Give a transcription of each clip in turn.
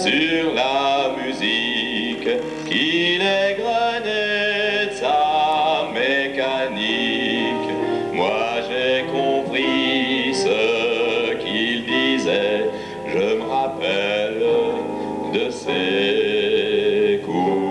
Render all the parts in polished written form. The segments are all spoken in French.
sur la musique qu'il égrenait de sa mécanique. Moi j'ai compris ce qu'il disait, je me rappelle de ses couplets.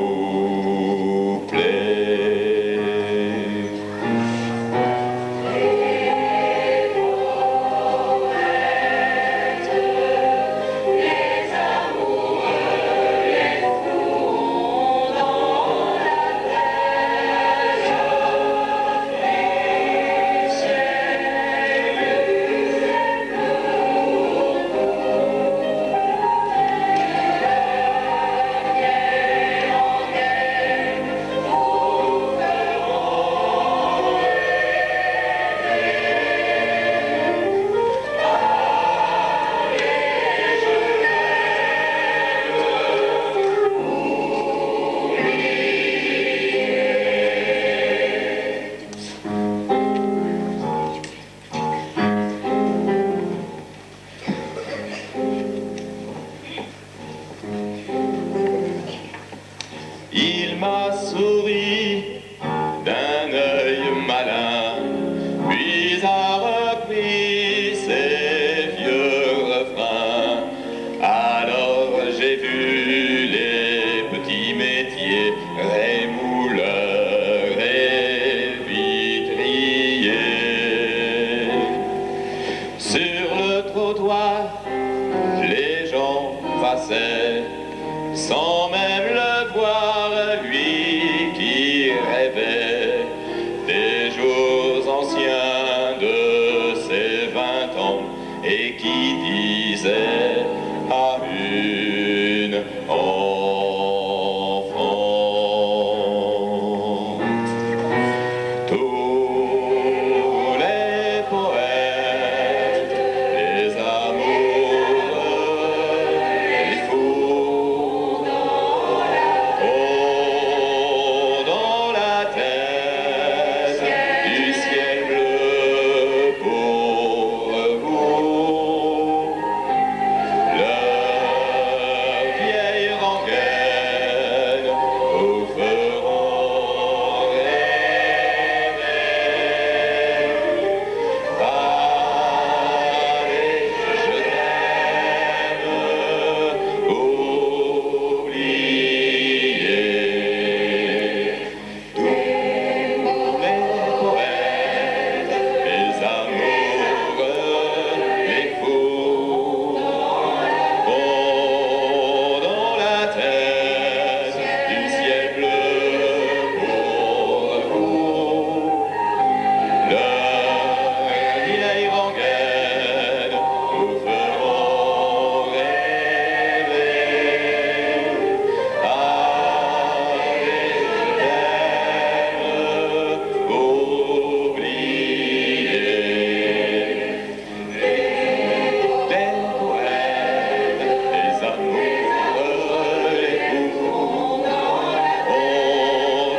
Il m'a souri d'un œil malin, puis a repris ses vieux refrains. Alors j'ai vu les petits métiers, rémouleurs et vitriers. Sur le trottoir, les gens passaient sans même le voir, lui qui rêvait des jours anciens de ses 20 ans et qui disait à une enfant: tous les poètes, les amoureux, les fous ont dans la tête du ciel bleu pour vous. Leur vieille rengaine vous feront rêver. Allez, je t'aime, oubliez tous les poètes, les amoureux, les fous ont dans la tête du ciel bleu pour vous. Leur vieille rengaine vous feront rêver. Allez, je t'aime, oubliez les poètes, les amoureux, les fous ont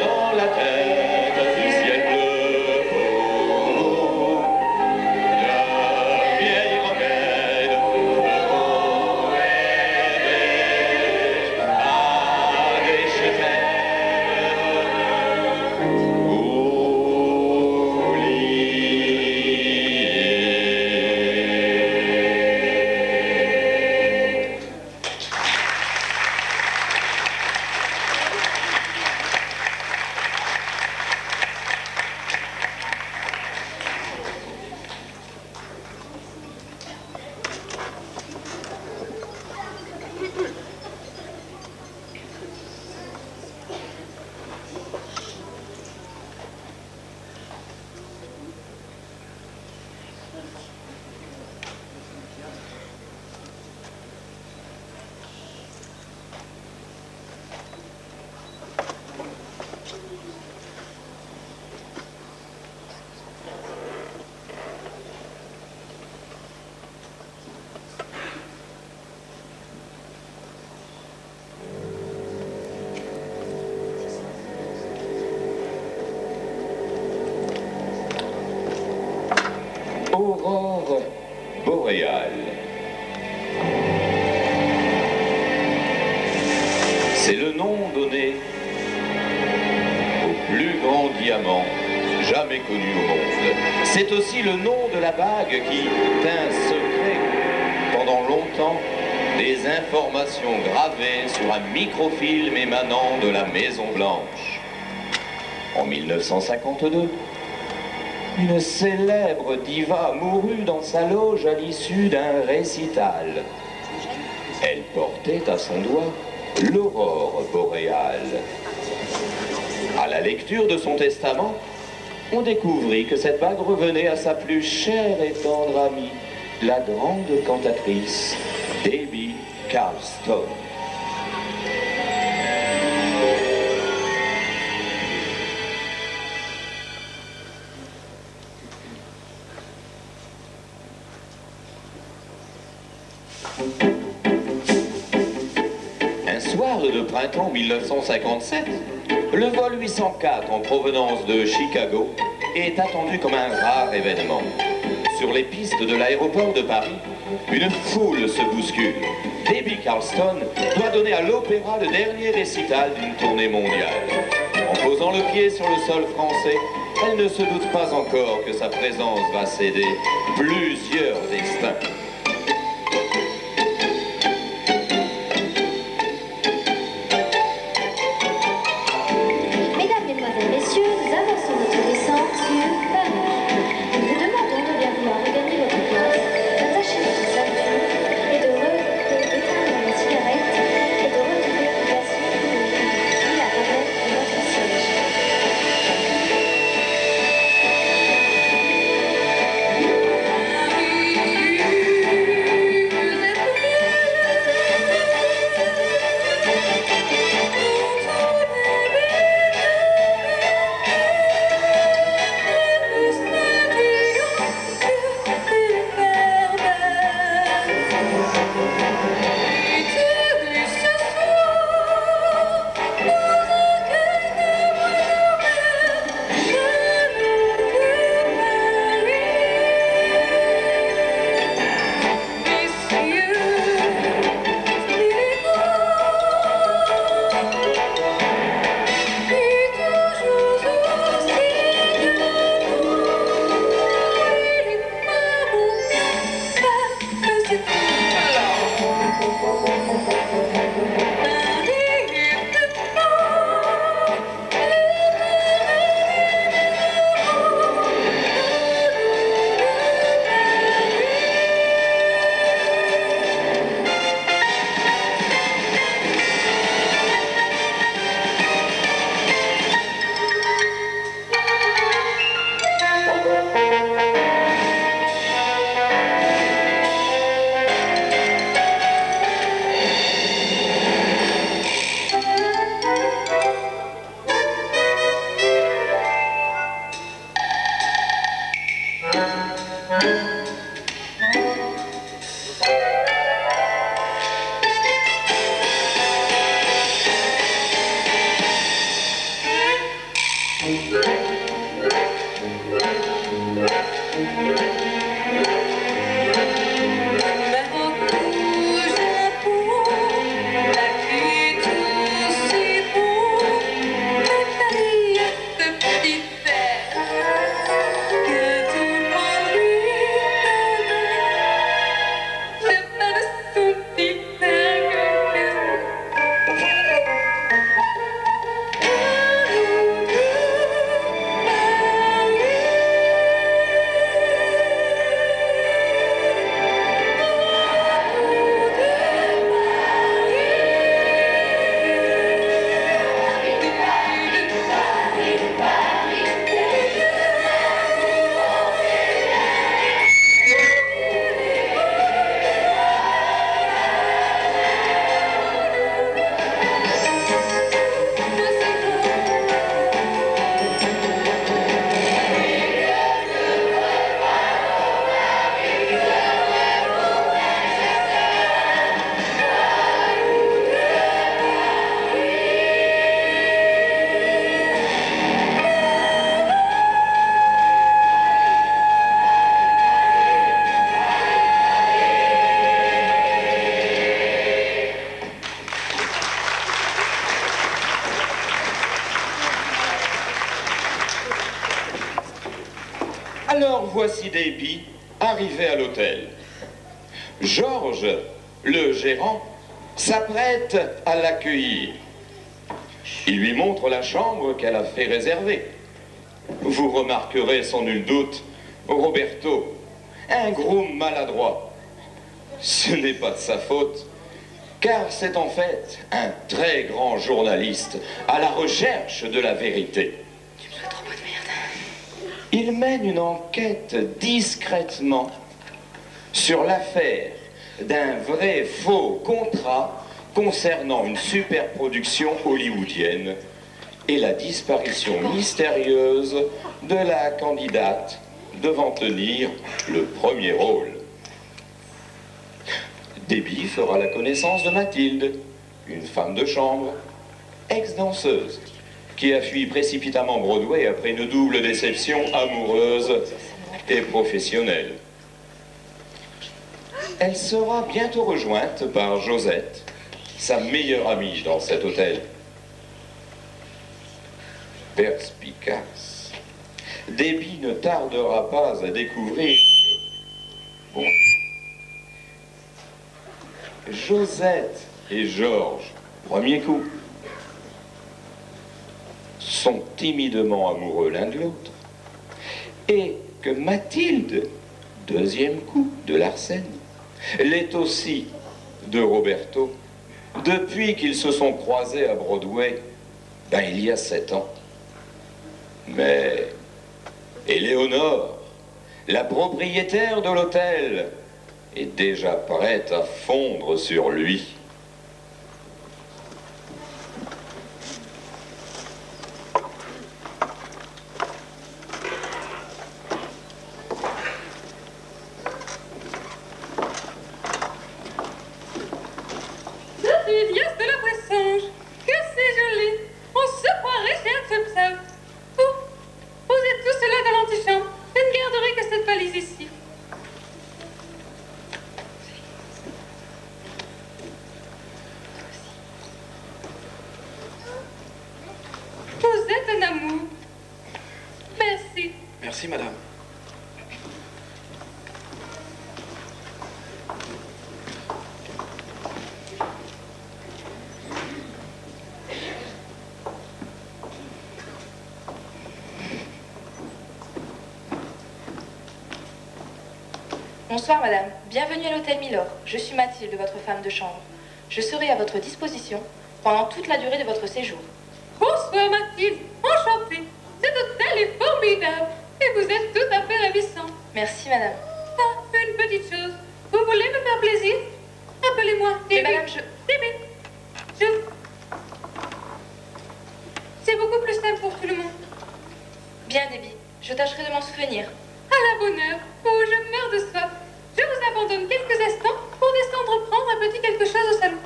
dans la tête du ciel bleu pour vous. Leur vieille rengaine vous feront rêver. Allez, je t'aime, oubliez. Aurore boréale. C'est le nom donné au plus grand diamant jamais connu au monde. C'est aussi le nom de la bague qui tint secret pendant longtemps des informations gravées sur un microfilm émanant de la Maison Blanche. En 1952, une célèbre diva mourut dans sa loge à l'issue d'un récital. Elle portait à son doigt l'aurore boréale. À la lecture de son testament, on découvrit que cette bague revenait à sa plus chère et tendre amie, la grande cantatrice Debbie Carlston. Un soir de printemps 1957, le vol 804 en provenance de Chicago est attendu comme un rare événement. Sur les pistes de l'aéroport de Paris, une foule se bouscule. Debbie Carlston doit donner à l'opéra le dernier récital d'une tournée mondiale. En posant le pied sur le sol français, elle ne se doute pas encore que sa présence va céder plusieurs destins. Alors voici Debbie arrivé à l'hôtel. Georges, le gérant, s'apprête à l'accueillir. Il lui montre la chambre qu'elle a fait réserver. Vous remarquerez sans nul doute Roberto, un groom maladroit. Ce n'est pas de sa faute, car c'est en fait un très grand journaliste à la recherche de la vérité. Tu me souhaites trop de merde. Il mène une enquête discrètement sur l'affaire d'un vrai faux contrat concernant une superproduction hollywoodienne et la disparition mystérieuse de la candidate devant tenir le premier rôle. Debbie fera la connaissance de Mathilde, une femme de chambre, ex-danseuse, qui a fui précipitamment Broadway après une double déception amoureuse et professionnelle. Elle sera bientôt rejointe par Josette, sa meilleure amie dans cet hôtel. Perspicace, Debbie ne tardera pas à découvrir que... Bon. Josette et Georges, premier coup, sont timidement amoureux l'un de l'autre. Et que Mathilde, deuxième coup de Larsen, l'est aussi de Roberto, depuis qu'ils se sont croisés à Broadway, il y a 7 ans. Mais Éléonore, la propriétaire de l'hôtel, est déjà prête à fondre sur lui. Merci, madame. Bonsoir, madame. Bienvenue à l'hôtel Milord. Je suis Mathilde, votre femme de chambre. Je serai à votre disposition pendant toute la durée de votre séjour. Bonsoir, Mathilde. Enchantée. Cet hôtel est formidable. Et vous êtes tout à fait ravissant. Merci, madame. Ah, une petite chose. Vous voulez me faire plaisir? Appelez-moi Mais Debbie. madame, Debbie. C'est beaucoup plus simple pour tout le monde. Bien, Debbie. Je tâcherai de m'en souvenir. À la bonne heure. Oh, je meurs de soif. Je vous abandonne quelques instants pour descendre prendre un petit quelque chose au salon.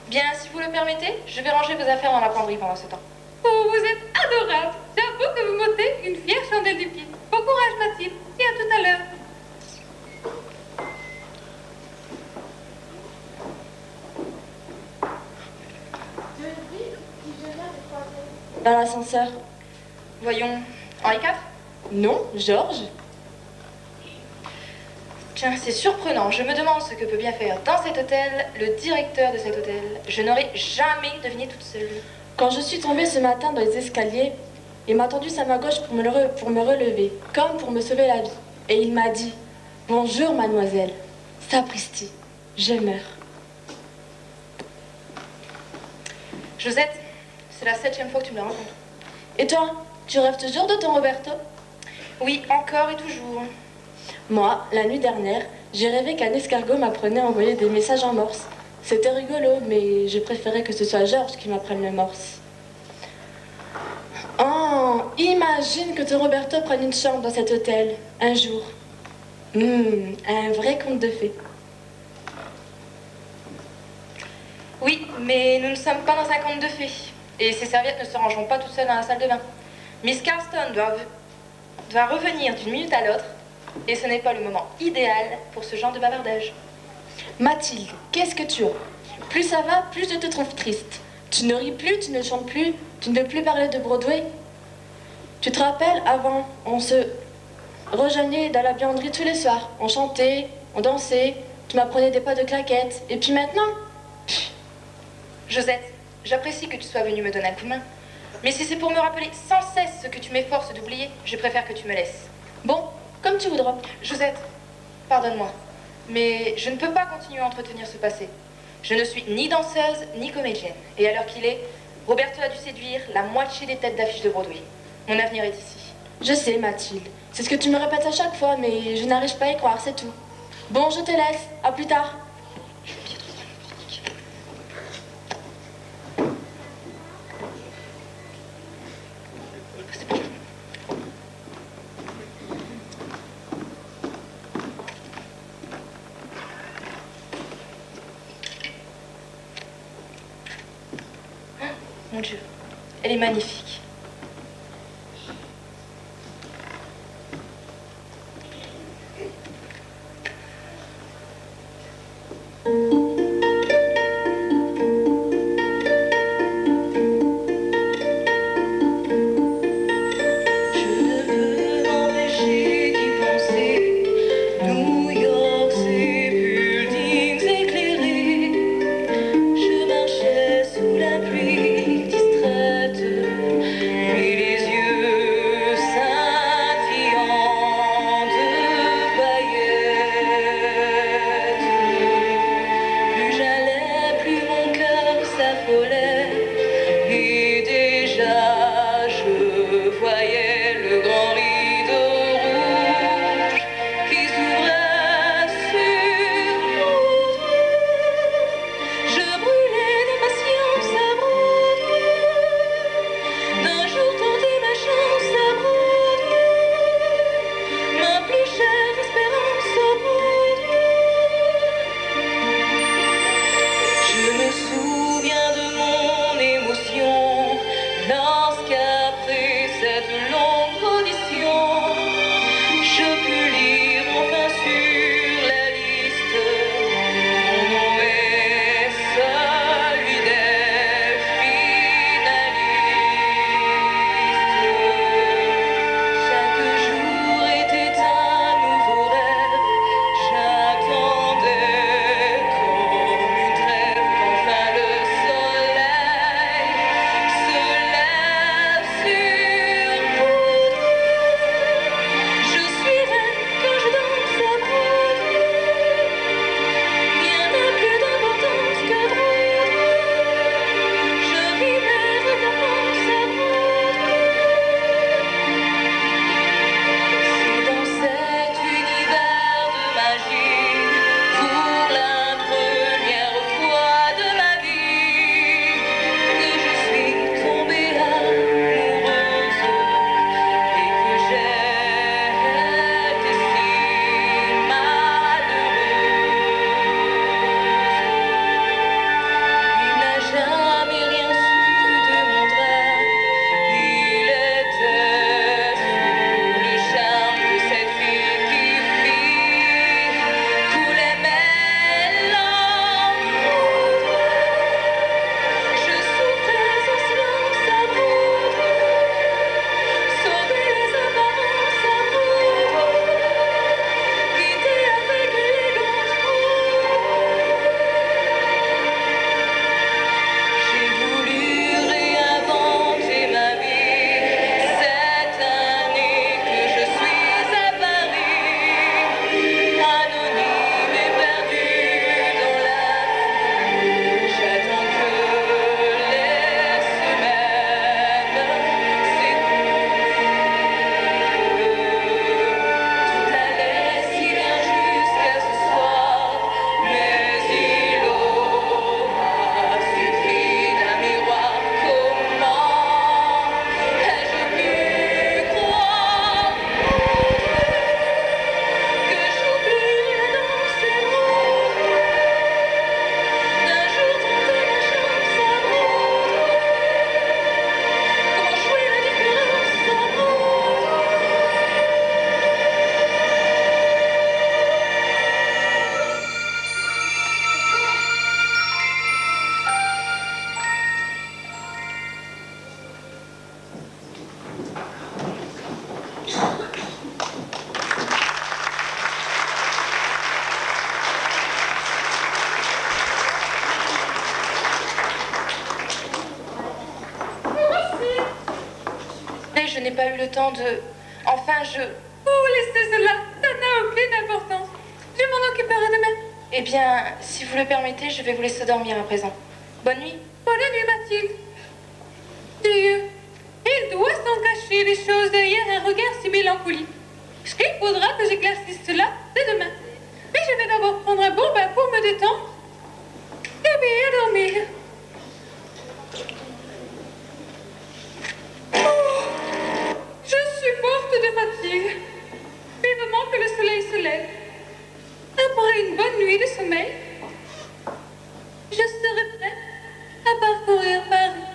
Bien, si vous le permettez, je vais ranger vos affaires dans la penderie pendant ce temps. Oh, vous êtes adorable. J'avoue que vous m'ôtez une fière chandelle du pied. Bon courage, Mathilde. Et à tout à l'heure. Dans l'ascenseur. Voyons, Henri IV? Non, Georges. Tiens, c'est surprenant. Je me demande ce que peut bien faire dans cet hôtel le directeur de cet hôtel. Je n'aurais jamais deviné toute seule. Quand je suis tombée ce matin dans les escaliers, il m'a tendu sa main gauche pour me relever, comme pour me sauver la vie. Et il m'a dit « Bonjour, mademoiselle. Sapristi, je meurs. » Josette, c'est la 7e fois que tu me la racontes. Et toi, tu rêves toujours de ton Roberto? Oui, encore et toujours. Moi, la nuit dernière, j'ai rêvé qu'un escargot m'apprenait à envoyer des messages en morse. C'était rigolo, mais je préférais que ce soit Georges qui m'apprenne le morse. Oh, imagine que ton Roberto prenne une chambre dans cet hôtel, un jour. Un vrai conte de fées. Oui, mais nous ne sommes pas dans un conte de fées. Et ces serviettes ne se rangeront pas toutes seules dans la salle de bain. Miss Carston doit revenir d'une minute à l'autre. Et ce n'est pas le moment idéal pour ce genre de bavardage. Mathilde, qu'est-ce que tu as? Plus ça va, plus je te trouve triste. Tu ne ris plus, tu ne chantes plus, tu ne veux plus parler de Broadway. Tu te rappelles, avant, rejoignais dans la buanderie tous les soirs. On chantait, on dansait, tu m'apprenais des pas de claquettes. Et puis maintenant, Josette, j'apprécie que tu sois venue me donner un coup de main. Mais si c'est pour me rappeler sans cesse ce que tu m'efforces d'oublier, je préfère que tu me laisses. bon, comme tu voudras. Josette, pardonne-moi, mais je ne peux pas continuer à entretenir ce passé. Je ne suis ni danseuse, ni comédienne. Et à l'heure qu'il est, Roberto a dû séduire la moitié des têtes d'affiche de Broadway. Mon avenir est ici. Je sais, Mathilde. C'est ce que tu me répètes à chaque fois, mais je n'arrive pas à y croire, c'est tout. Bon, je te laisse. À plus tard. Mon Dieu, elle est magnifique. Je marchais sous la pluie distraite. Mais je n'ai pas eu le temps de... Enfin, je... Oh, laissez cela, ça n'a aucune importance. Je m'en occuperai demain. Eh bien, si vous le permettez, je vais vous laisser dormir à présent. Bonne nuit. Bonne nuit, Mathilde. Dieu, il doit s'en cacher les choses derrière un regard si mélancolique. Il faudra que j'éclaircisse cela dès demain. Mais je vais d'abord prendre un bon bain pour me détendre. Et bien dormir. Oh, je suis morte de fatigue. Vivement que le soleil se lève. Après une bonne nuit de sommeil, je serai prête à parcourir Paris.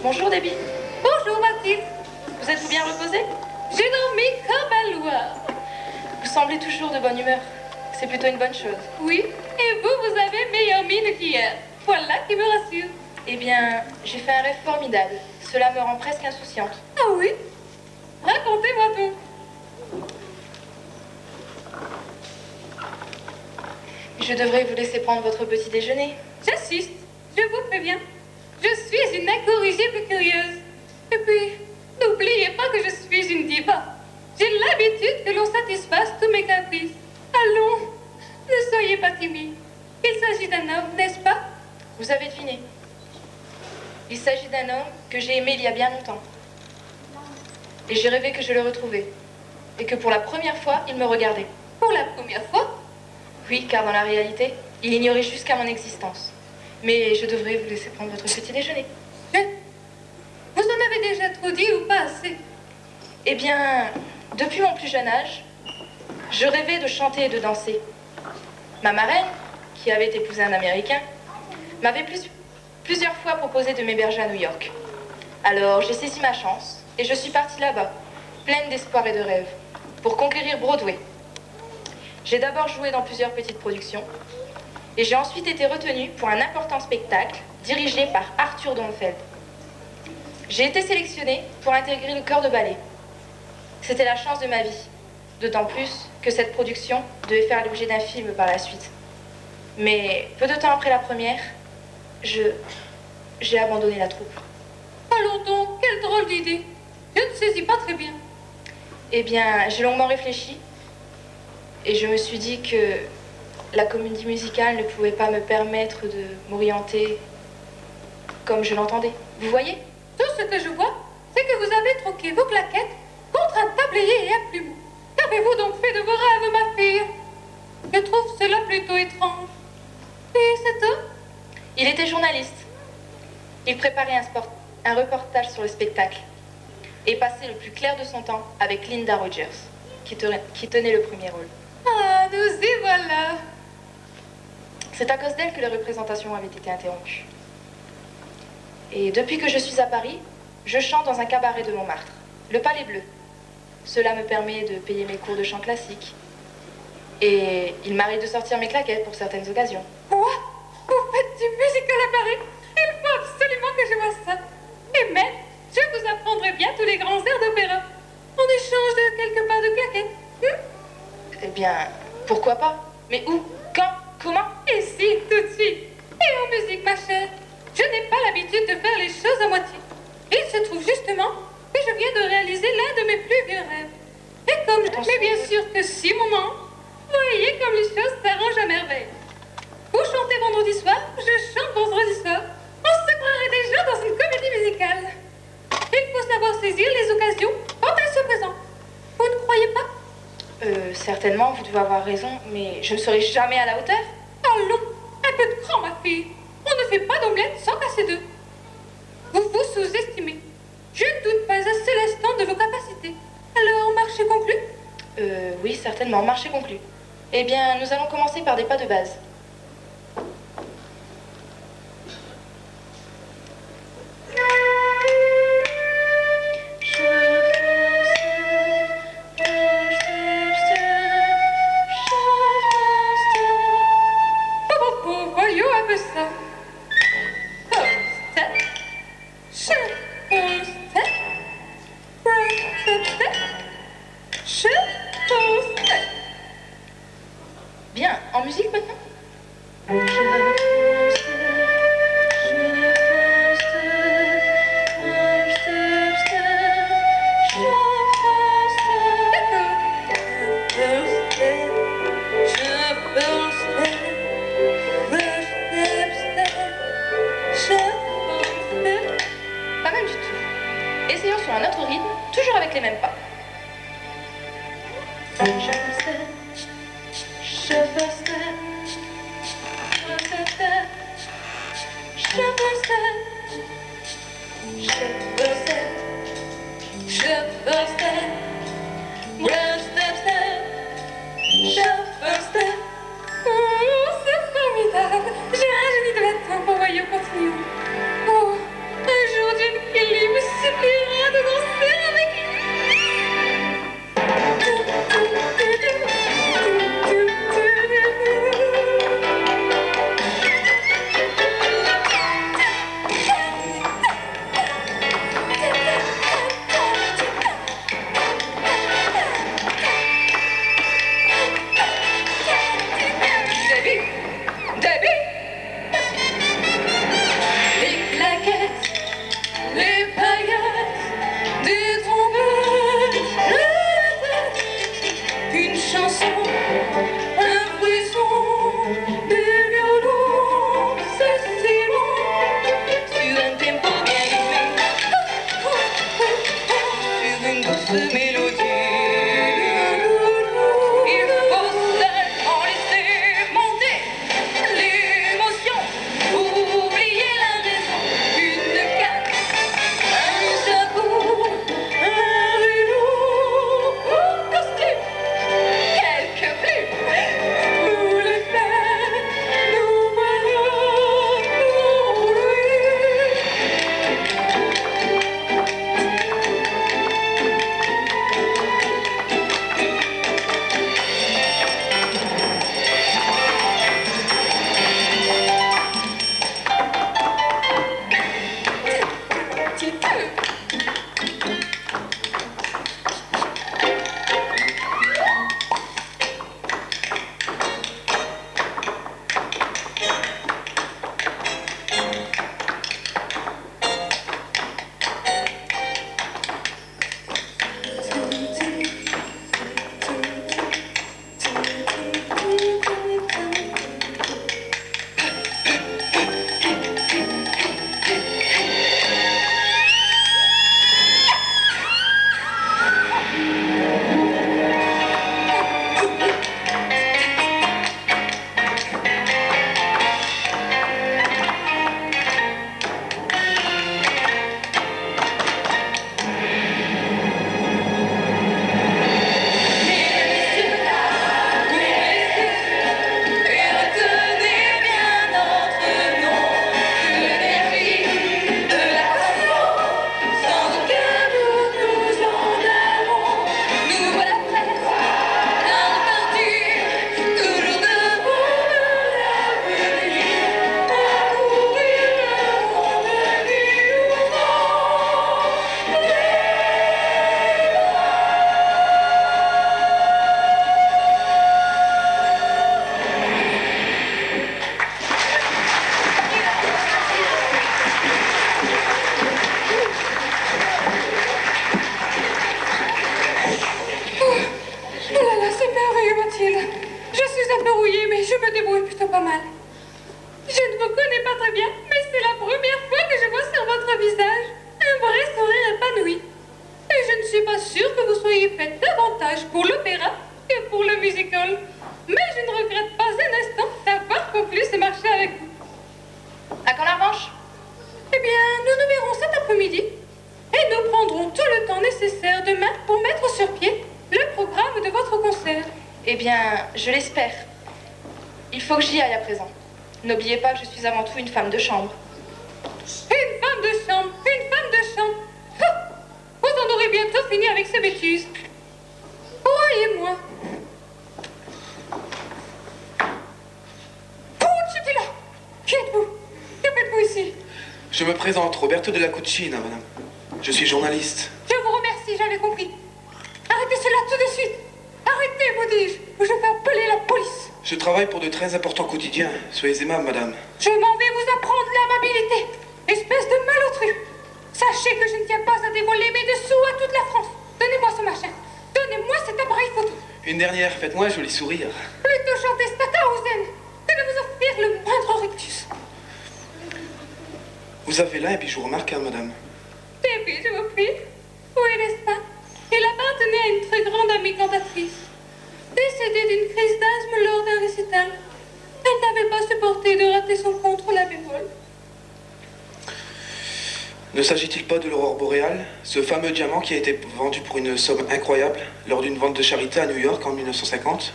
Bonjour Debbie. Bonjour Mathilde. Vous êtes-vous bien reposée? J'ai dormi comme un loir. Vous semblez toujours de bonne humeur. C'est plutôt une bonne chose. Oui, et vous avez meilleure mine qu'hier. Voilà qui me rassure. Eh bien, j'ai fait un rêve formidable. Cela me rend presque insouciante. Ah oui? Racontez-moi tout. Je devrais vous laisser prendre votre petit déjeuner. J'insiste, je vous préviens. Je suis une incorrigible curieuse. Et puis, n'oubliez pas que je suis une diva. J'ai l'habitude que l'on satisfasse tous mes caprices. Allons, ne soyez pas timide. Il s'agit d'un homme, n'est-ce pas? Vous avez deviné. Il s'agit d'un homme que j'ai aimé il y a bien longtemps. Et j'ai rêvé que je le retrouvais. Et que pour la première fois, il me regardait. Pour la première fois? Oui, car dans la réalité, il ignorait jusqu'à mon existence. Mais je devrais vous laisser prendre votre petit déjeuner. Vous en avez déjà trop dit ou pas assez? Eh bien, depuis mon plus jeune âge, je rêvais de chanter et de danser. Ma marraine, qui avait épousé un Américain, m'avait plusieurs fois proposé de m'héberger à New York. Alors j'ai saisi ma chance et je suis partie là-bas, pleine d'espoir et de rêves, pour conquérir Broadway. J'ai d'abord joué dans plusieurs petites productions et j'ai ensuite été retenue pour un important spectacle dirigé par Arthur Donfeld. J'ai été sélectionnée pour intégrer le corps de ballet. C'était la chance de ma vie, d'autant plus que cette production devait faire l'objet d'un film par la suite. Mais peu de temps après la première, j'ai abandonné la troupe. Allons donc, quelle drôle d'idée. Je ne saisis pas très bien. Eh bien, j'ai longuement réfléchi et je me suis dit que la comédie musicale ne pouvait pas me permettre de m'orienter comme je l'entendais. Vous voyez? Tout ce que je vois, c'est que vous avez troqué vos claquettes contre un tablier et un plumeau. Qu'avez-vous donc fait de vos rêves, ma fille? Je trouve cela plutôt étrange. Et cet homme? Il était journaliste. Il préparait un reportage sur le spectacle et passait le plus clair de son temps avec Linda Rogers, qui tenait le premier rôle. Ah, nous y voilà. C'est à cause d'elle que les représentations avaient été interrompues. Et depuis que je suis à Paris, je chante dans un cabaret de Montmartre, le Palais Bleu. Cela me permet de payer mes cours de chant classique. Et il m'arrive de sortir mes claquettes pour certaines occasions. Quoi? Vous faites du musical à Paris? Il faut absolument que je vois ça. Et même, je vous apprendrai bien tous les grands airs d'opéra. En échange de quelques paires de claquettes. Eh bien, pourquoi pas? Mais où? Quand? Comment? Ici, tout de suite. Et en musique, ma chère, je n'ai pas l'habitude de faire les choses à moitié. Il se trouve justement que je viens de réaliser l'un de mes plus vieux rêves. Et comme mais bien sûr que si, maman, voyez comme les choses s'arrangent à merveille. Vous chantez vendredi soir, je chante vendredi soir. On se croirait déjà dans une comédie musicale. Il faut savoir saisir les occasions quand elles se présentent. Vous ne croyez pas? Certainement, vous devez avoir raison, mais je ne serai jamais à la hauteur. Allons, un peu de cran, ma fille. On ne fait pas d'omelette sans casser d'œufs. Vous vous sous-estimez. Je ne doute pas un seul instant de vos capacités. Alors, marché conclu? Oui, certainement, marché conclu. Eh bien, nous allons commencer par des pas de base. Voyons un peu ça. Step. Shuffle step. Step step. Shuffle step. Bien, en musique maintenant? Pas mal du tout. Essayons sur un autre rythme, toujours avec les mêmes pas. Shuffle step, shuffle step, shuffle step, shuffle step, shuffle step, shuffle step, round step step, shuffle step. Oh, c'est formidable. J'ai rajeuni de la tempe. Voyons, continuons. Oh, un jour d'une demain pour mettre sur pied le programme de votre concert. Eh bien, je l'espère. Il faut que j'y aille à présent. N'oubliez pas que je suis avant tout une femme de chambre. Une femme de chambre, une femme de chambre. Ah, vous en aurez bientôt fini avec ces bêtises. Croyez-moi. J'étais là. Qui êtes-vous? Que faites-vous ici? Je me présente, Roberto della Cucina, madame. Je suis journaliste. Je vous remercie, j'avais compris. Arrêtez cela tout de suite. Arrêtez, vous dis-je, ou je vais appeler la police. Je travaille pour de très importants quotidiens. Soyez aimable, madame. Je m'en vais vous apprendre l'amabilité. Espèce de malotru. Sachez que je ne tiens pas à dévoiler mes dessous à toute la France. Donnez-moi ce machin. Donnez-moi cet appareil photo. Une dernière, faites-moi un joli sourire. Plutôt chanter Stackhausen que de vous offrir le moindre rictus. Vous avez là un bijou remarquable, madame. Bébé, je vous prie. Oui, n'est-ce pas? Il appartenait à une très grande amie cantatrice. Décédée d'une crise d'asthme lors d'un récital. Elle n'avait pas supporté de rater son contre la bémol. Ne s'agit-il pas de l'aurore boréale, ce fameux diamant qui a été vendu pour une somme incroyable lors d'une vente de charité à New York en 1950?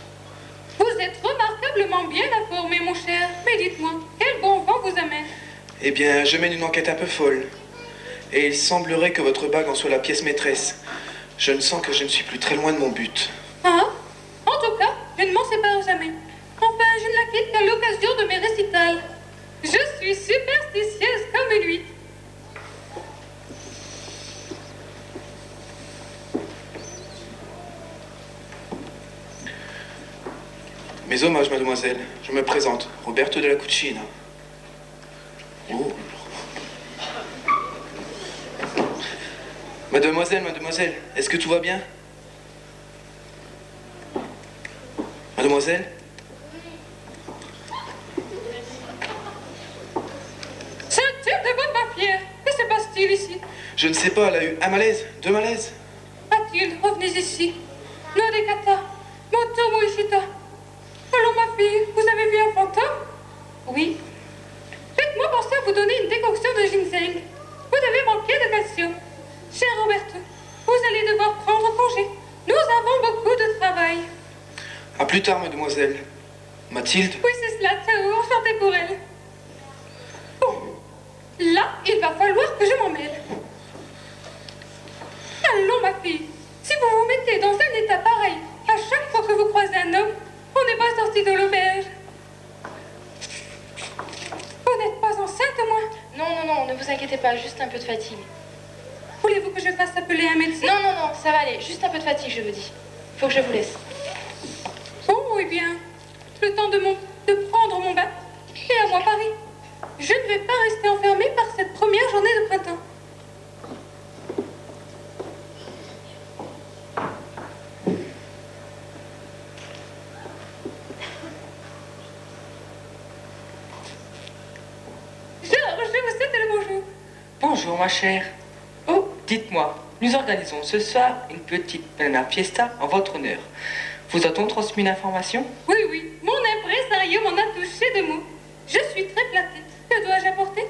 Vous êtes remarquablement bien informé, mon cher. Mais dites-moi, quel bon vent vous amène? Eh bien, je mène une enquête un peu folle. Et il semblerait que votre bague en soit la pièce maîtresse. Je ne sens que je ne suis plus très loin de mon but. Ah? En tout cas, je ne m'en sépare jamais. Enfin, je ne la quitte qu'à l'occasion de mes récitals. Je suis superstitieuse comme lui. Mes hommages, mademoiselle. Je me présente, Roberto della Cucina. Oh. Mademoiselle, est-ce que tout va bien? Mademoiselle? Ceinture de bonne papier. Que se passe-t-il ici? Je ne sais pas, elle a eu un malaise, deux malaises. Mathilde, revenez ici. Nodekata, Moto Moishita. Allons, ma fille, vous avez vu un fantôme? Oui, Faites-moi penser à vous donner une décoction de ginseng. Vous devez manquer de calcium. Cher Roberto, vous allez devoir prendre congé. Nous avons beaucoup de travail. À plus tard, mademoiselle. Mathilde? Oui, c'est cela, ciao, enchantée pour elle. Bon, là, il va falloir que je m'en mêle. Allons, ma fille, si vous vous mettez dans un état pareil, à chaque fois que vous croisez un homme, on n'est pas sorti de l'auberge. Vous n'êtes pas enceinte, moi? non, ne vous inquiétez pas, juste un peu de fatigue. Voulez-vous que je fasse appeler un médecin? Non, ça va aller, juste un peu de fatigue, je vous dis. Faut que je vous laisse. Bon, eh bien, le temps de prendre mon bain. Et à moi, Paris. Je ne vais pas rester enfermée par cette première journée de printemps. Georges, je vous souhaite le bonjour. Bonjour ma chère. Oh, dites-moi, nous organisons ce soir une petite fiesta en votre honneur. Vous a-t-on transmis l'information? Oui, mon impresario m'en a touché de mots. Je suis très flattée. Que dois-je apporter?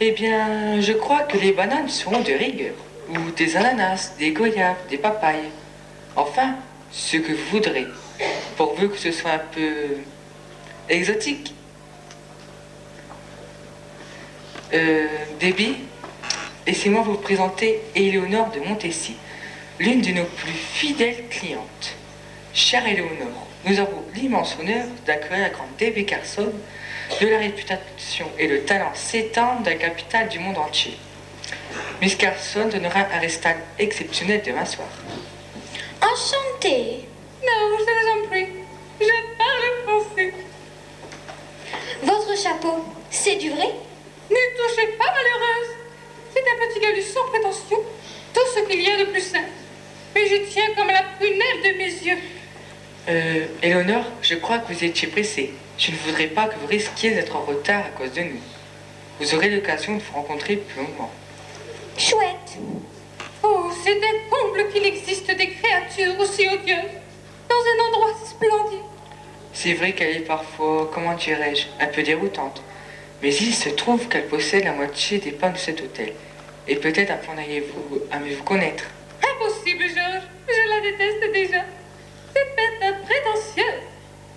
Eh bien, je crois que les bananes seront de rigueur. Ou des ananas, des goyaves, des papayes. Enfin, ce que vous voudrez. Pourvu que ce soit un peu exotique. Déby, laissez-moi vous présenter Éléonore de Montessy, l'une de nos plus fidèles clientes. Chère Éléonore, nous avons l'immense honneur d'accueillir la grande Debbie Carson, de la réputation et le talent s'étendent de la capitale du monde entier. Miss Carson donnera un récital exceptionnel demain soir. Enchantée. Non, je vous en prie. Je parle français. Votre chapeau, c'est du vrai? Ne touchez pas, malheureuse. C'est un petit galus sans prétention. Tout ce qu'il y a de plus simple. Mais j'y tiens comme la prunelle de mes yeux. Éléonore, je crois que vous étiez pressée. Je ne voudrais pas que vous risquiez d'être en retard à cause de nous. Vous aurez l'occasion de vous rencontrer plus longuement. Chouette. Oh, c'est un comble qu'il existe des créatures aussi odieuses dans un endroit si splendide. C'est vrai qu'elle est parfois, comment dirais-je, un peu déroutante. Mais il se trouve qu'elle possède la moitié des pommes de cet hôtel. Et peut-être apprendriez-vous à mieux vous connaître. Impossible. possible, Georges. Je la déteste déjà. Cette bête prétentieuse.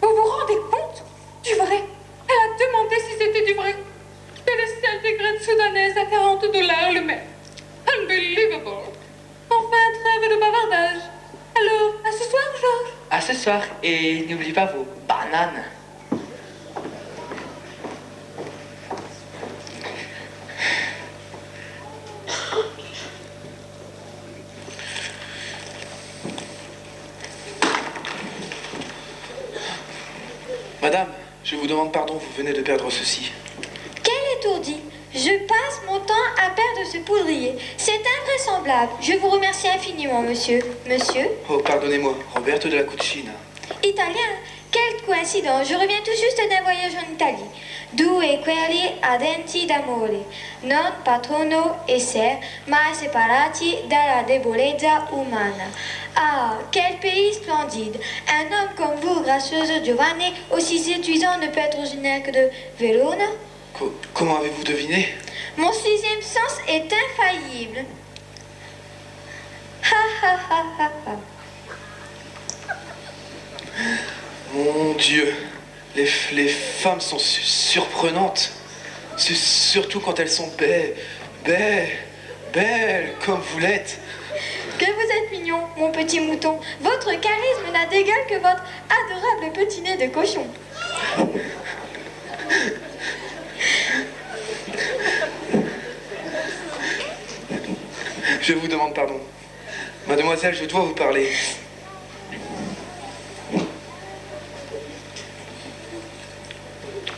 Vous vous rendez compte du vrai? Elle a demandé si c'était du vrai. De la seule des graines soudanaises à $40 le mètre. Unbelievable. Enfin, trêve de bavardage. Alors, à ce soir, Georges? À ce soir, et n'oublie pas vos bananes. Madame, je vous demande pardon, vous venez de perdre ceci. Quel étourdi! Je passe mon temps à perdre ce poudrier. C'est invraisemblable. Je vous remercie infiniment, monsieur. Monsieur? Oh, pardonnez-moi, Roberto de la Cucina. Italien? Quelle coïncidence! Je reviens tout juste d'un voyage en Italie. Due quelli ardenti d'amore, non patrono esser, mai separati dalla debolezza umana. Ah, quel pays splendide! Un homme comme vous, gracieuse Giovanni, aussi séduisant, ne peut être originaire que de Verona? Comment avez-vous deviné? Mon sixième sens est infaillible. Ha ha ha ha ha. Mon Dieu, les femmes sont surprenantes. Surtout quand elles sont belles, comme vous l'êtes. Que vous êtes mignon, mon petit mouton. Votre charisme n'a d'égal que votre adorable petit nez de cochon. Je vous demande pardon. Mademoiselle, je dois vous parler.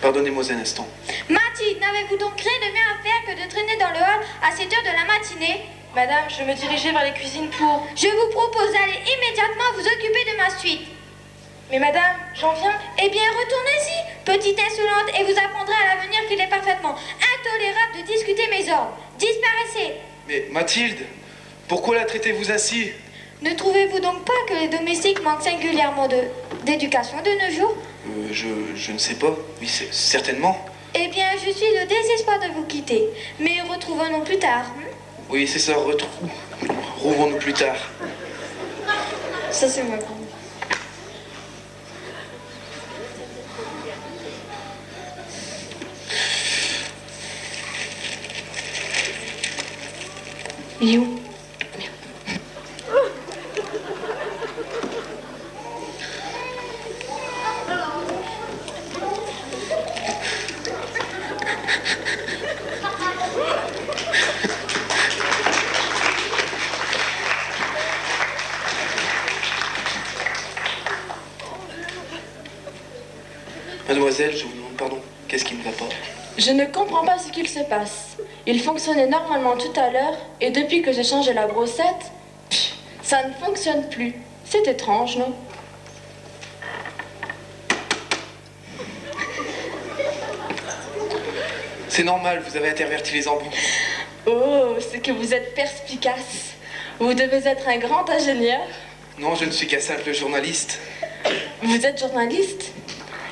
Pardonnez-moi un instant. Mathilde, n'avez-vous donc rien de mieux à faire que de traîner dans le hall à cette heure de la matinée? Madame, je me dirigeais vers les cuisines pour... Je vous propose d'aller immédiatement vous occuper de ma suite. Mais madame, j'en viens. Eh bien, retournez-y, petite insolente, et vous apprendrez à l'avenir qu'il est parfaitement intolérable de discuter mes ordres. Disparaissez. Mais Mathilde, pourquoi la traitez-vous ainsi? Ne trouvez-vous donc pas que les domestiques manquent singulièrement d'éducation de nos jours? Je ne sais pas. Oui, certainement. Eh bien, je suis au désespoir de vous quitter. Mais retrouvons-nous plus tard. Oui, c'est ça, retrouvons-nous plus tard. Ça, c'est moi. You. Mademoiselle, je vous demande pardon. Qu'est-ce qui ne va pas? Je ne comprends pas ce qu'il se passe. Il fonctionnait normalement tout à l'heure, et depuis que j'ai changé la brossette, ça ne fonctionne plus. C'est étrange, non? C'est normal, vous avez interverti les embouts. Oh, c'est que vous êtes perspicace. Vous devez être un grand ingénieur. Non, je ne suis qu'un simple journaliste. Vous êtes journaliste?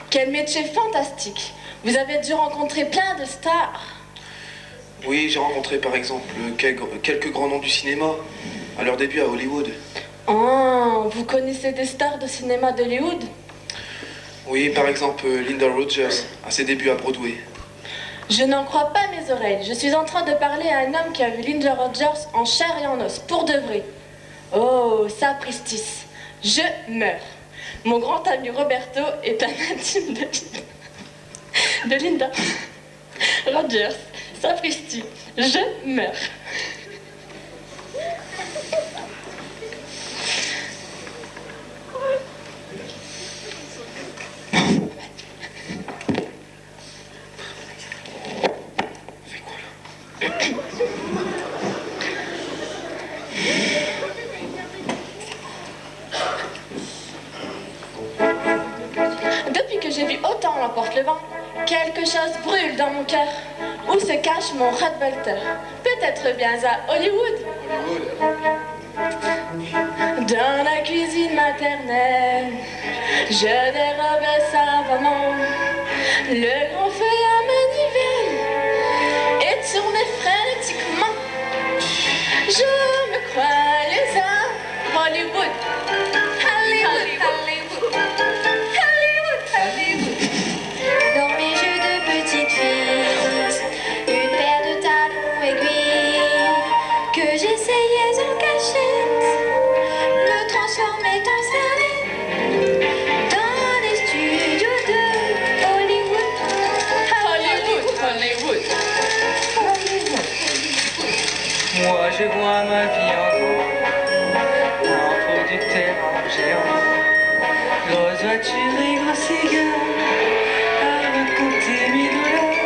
Quel métier fantastique. Vous avez dû rencontrer plein de stars. Oui, j'ai rencontré par exemple quelques grands noms du cinéma, à leur début à Hollywood. Oh, vous connaissez des stars de cinéma d'Hollywood? Oui, par exemple Linda Rogers, à ses débuts à Broadway. Je n'en crois pas mes oreilles. Je suis en train de parler à un homme qui a vu Linda Rogers en chair et en os, pour de vrai. Oh, sapristi, je meurs. Mon grand ami Roberto est un intime de Linda Rogers. Sapristi, je meurs. Depuis que j'ai vu autant l'emporte le vent, quelque chose brûle dans mon cœur. Où se cache mon Radwalter? Peut-être bien à Hollywood. Dans la cuisine maternelle, je dérobe savamment le grand feuille à manivelle et tourne frénétiquement. Je me crois les uns je vois ma vie en grand, un producteur en géant. Grosse voiture et gros cigare, avec compter mes dollars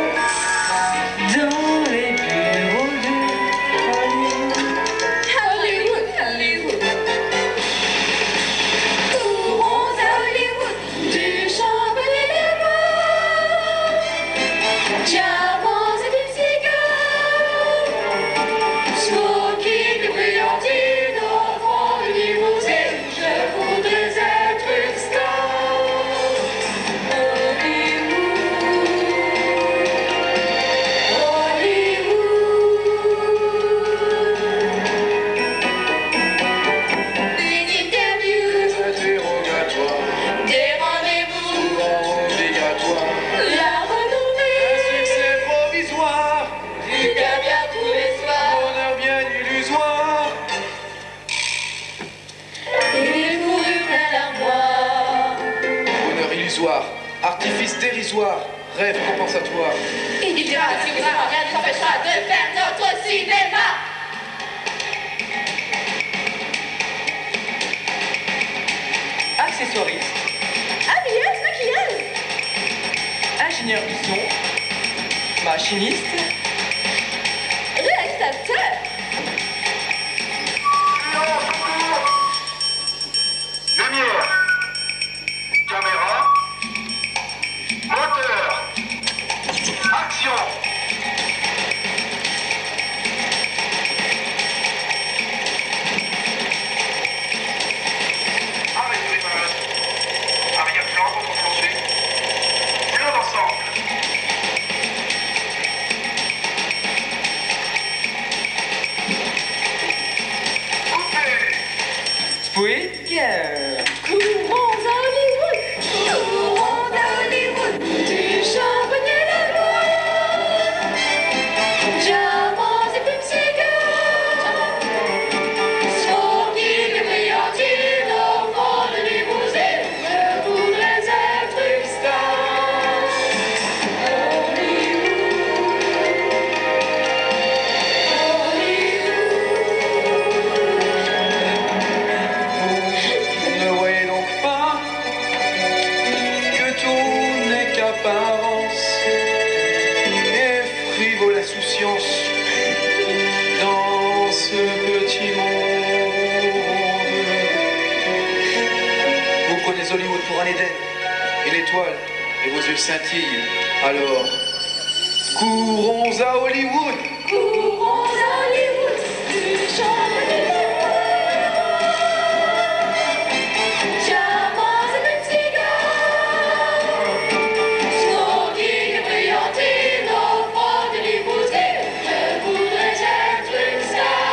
dans les bureaux de Hollywood. Hollywood, Hollywood. Courons à Hollywood, du champagne et des bois, diamants et des cigares, smoking et brillantine au fond de limousine. Je voudrais être une star. Hollywood, des interviews, Interrogatoire, des rendez-vous, souvent obligatoire. la renommée, Succès provisoire, du bien tous les soirs, bonheur bien illusoire. et des fourrures plein l'armoire, Bonheur illusoire, artifice dérisoire, rêve compensatoire. et du bien rien ne t'empêchera de faire notre cinéma. Accessoiriste, Habilleuse, maquilleuse. ingénieur du son, machiniste, Réalisateur. Lumière, caméra, moteur, action. Arrière-démarrage, arrière-plan contre-plancher, plan d'ensemble. Coupé. spoiler. Courons à Hollywood. Courons à Hollywood, du champagne et des bois, diamants et plumes cigares, smoking et brillantine au fond de limousine. Je voudrais être une star. Hollywood, Vous ne voyez donc pas que tout n'est qu'apparence et frivole insouciance dans ce petit monde. Vous prenez Hollywood pour un Éden, une étoile, et vos yeux scintillent. Alors, courons à Hollywood. courons à Hollywood, du champagne et des bois, diamants et plumes cigares, smoking et brillantine au fond de limousine. Je voudrais être une star.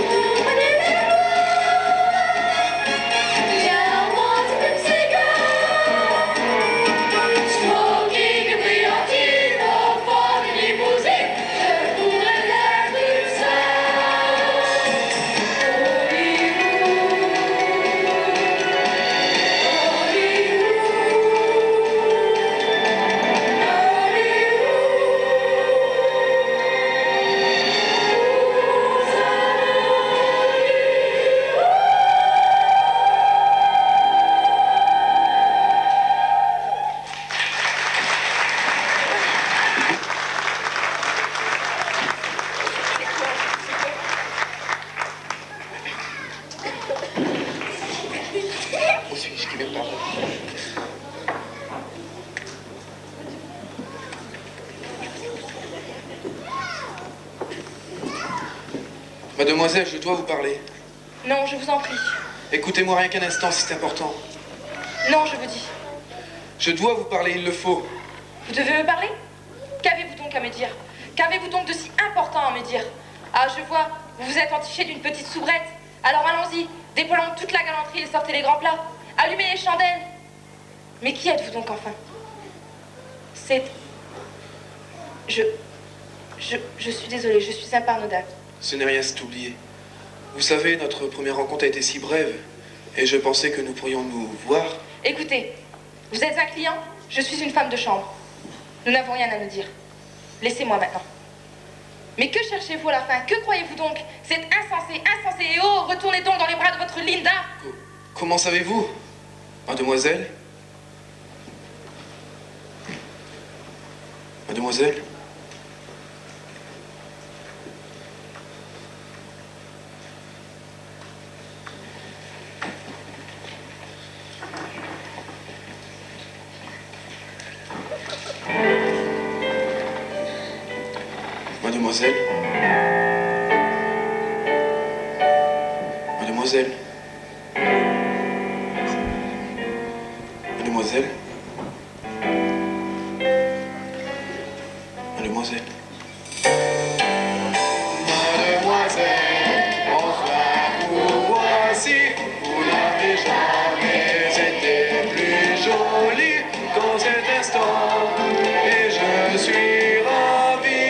Champagne et des bois, diamants et plumes cigares, smoking et brillantine au fond de limousine. Je voudrais être une star. Où suis-je qui me parle? Mademoiselle, je dois vous parler. Non, je vous en prie. Écoutez-moi rien qu'un instant, c'est important. Non, je vous dis. Je dois vous parler, il le faut. Vous devez me parler? Qu'avez-vous donc à me dire? Qu'avez-vous donc de si important à me dire? Ah, je vois, vous vous êtes entiché d'une petite soubrette. Alors allons-y, déployons toute la galanterie et sortez les grands plats. Allumez les chandelles. Mais qui êtes-vous donc enfin? C'est... Je suis désolée, je suis un parnodable. Ce n'est rien, c'est oublié. Vous savez, notre première rencontre a été si brève, et je pensais que nous pourrions nous voir. Écoutez, vous êtes un client, je suis une femme de chambre. Nous n'avons rien à nous dire. Laissez-moi maintenant. Mais que cherchez-vous à la fin? Que croyez-vous donc? C'est insensé, insensé. Et oh, retournez donc dans les bras de votre Linda. Comment savez-vous, mademoiselle? Mademoiselle? Mademoiselle? Mademoiselle? Mademoiselle? Mademoiselle? Mademoiselle, enfin vous voici. Vous n'avez jamais été plus jolie qu'en cet instant. Et je suis ravi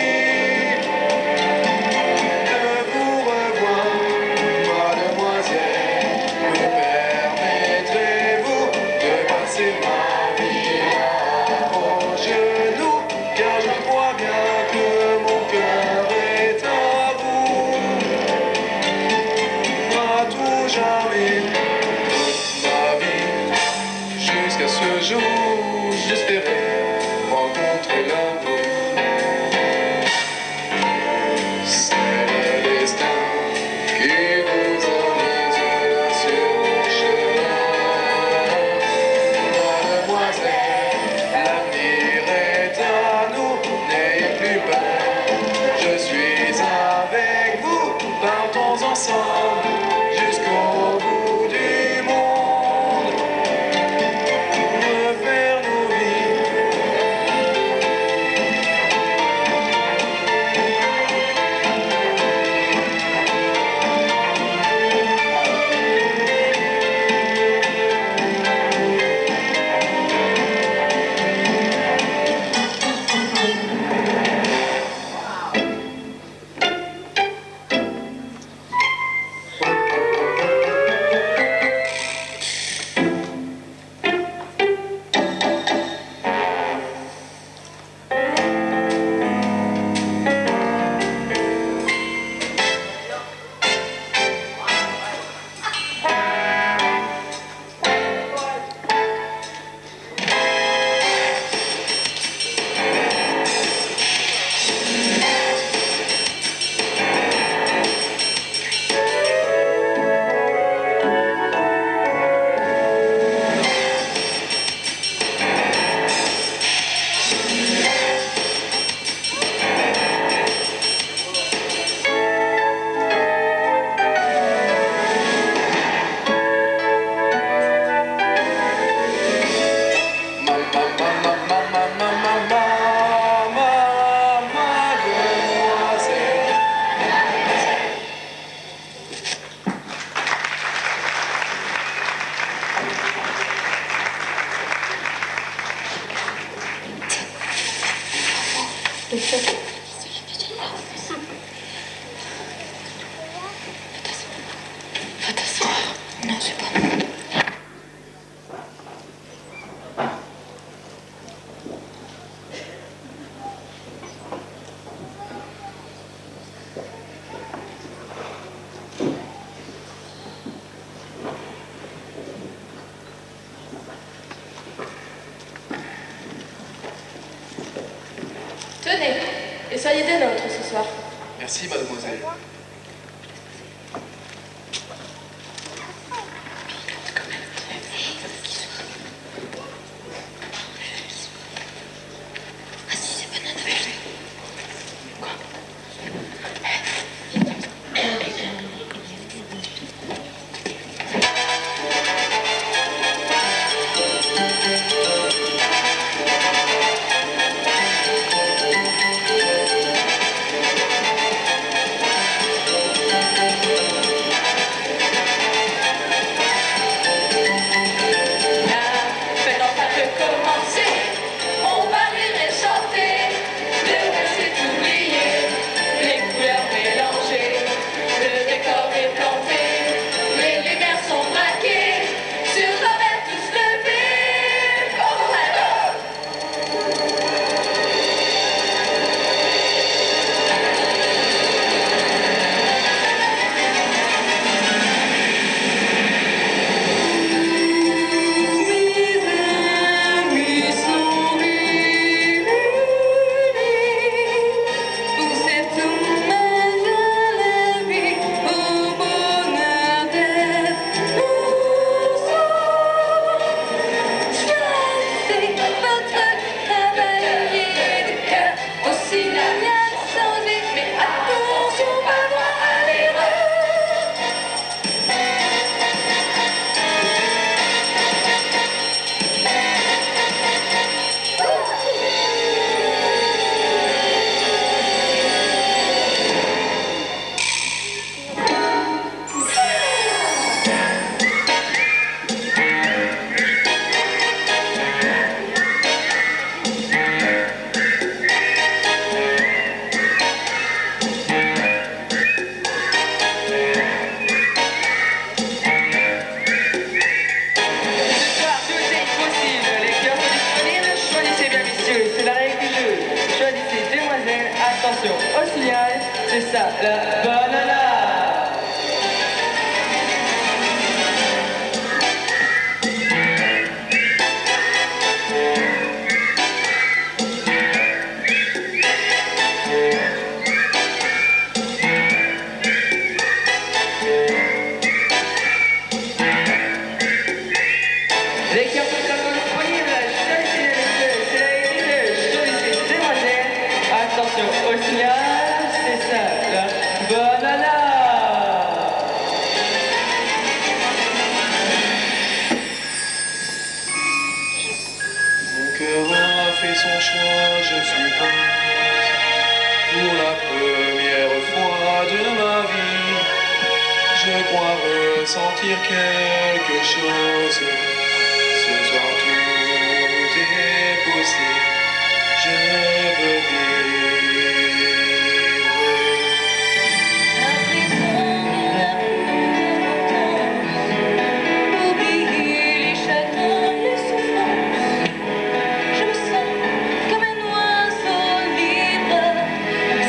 de vous revoir, mademoiselle. Me permettrez-vous de passer ma vie à vos genoux, car je crois bien que mon cœur est à vous, à tout jamais de ma vie. Jusqu'à ce jour, j'espérais rencontrer l'amour. C'est le destin qui vous a mis là sur mon chemin. Mademoiselle, l'avenir est à nous, n'ayez plus peur. Je suis avec vous, partons ensemble jusqu'au bout du monde. Refaire nos vies. Mademoiselle. Va t'asseoir. Non, c'est pas bon. Tenez, et soyez des nôtres ce soir. Merci, mademoiselle. Attention au signal, c'est ça, la banana. Les cartes de tableau disponibles, choisissez c'est la élite, choisissez demoiselles. Attention au signal, c'est ça, la banana. Mon cœur a fait son choix, je suppose, pour la première fois de ma vie. Je crois ressentir quelque chose. Ce soir tout est possible. Je veux vivre. À présent, la plus oublier les chagrins, les souffrances. Je me sens comme un oiseau libre.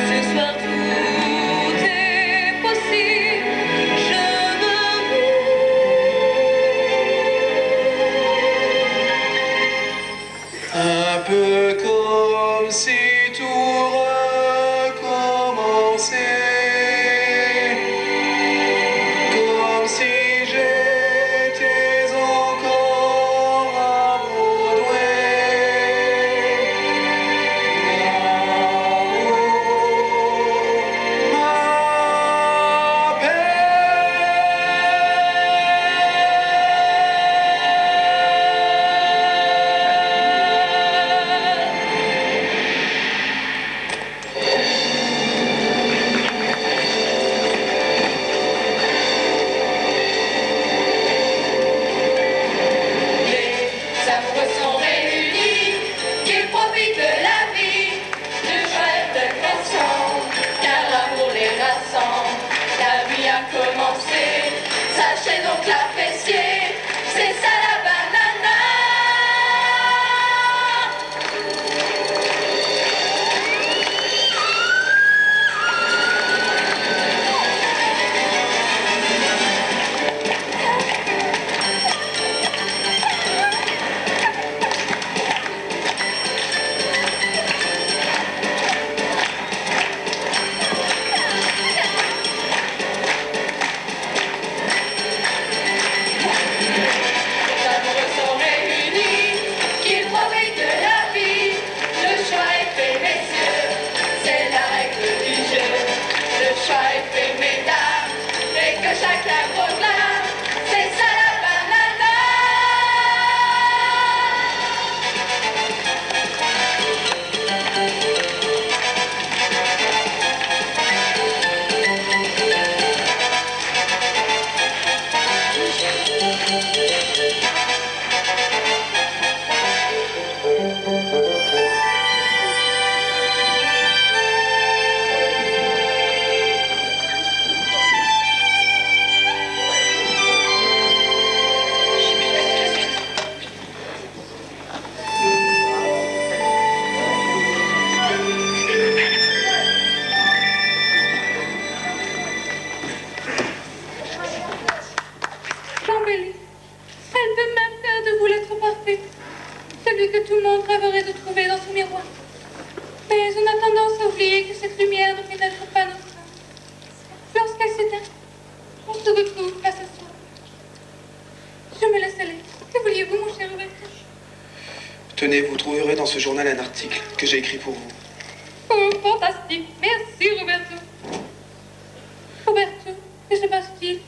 Ce soir tout est possible. Je veux vivre. Un peu comme si tout recommençait, comme si j'étais encore à Broadway. L'amour Les amoureux sont réunis, qu'ils profitent de la vie, du rêve de ensemble, car l'amour les rassemble. La vie a commencé, sachez donc l'apprécier, c'est ça la banana. Les amoureux sont réunis, qu'ils profitent de la vie. Le choix est fait, messieurs, c'est la règle du jeu. Le choix est fait, mesdames, et que chacun proclame, c'est ça la banana. L'embellie. Elle peut même faire de vous l'être parfait, celui que tout le monde rêverait de trouver dans son miroir. Mais on a tendance à oublier que cette lumière ne pénètre pas notre âme. Lorsqu'elle s'éteint, on se retrouve face à soi. Je me laisse aller. Que vouliez-vous, mon cher Roberto? Tenez, vous trouverez dans ce journal un article que j'ai écrit pour vous. Oh, fantastique. Merci, Roberto. Roberto, que se passe-t-il?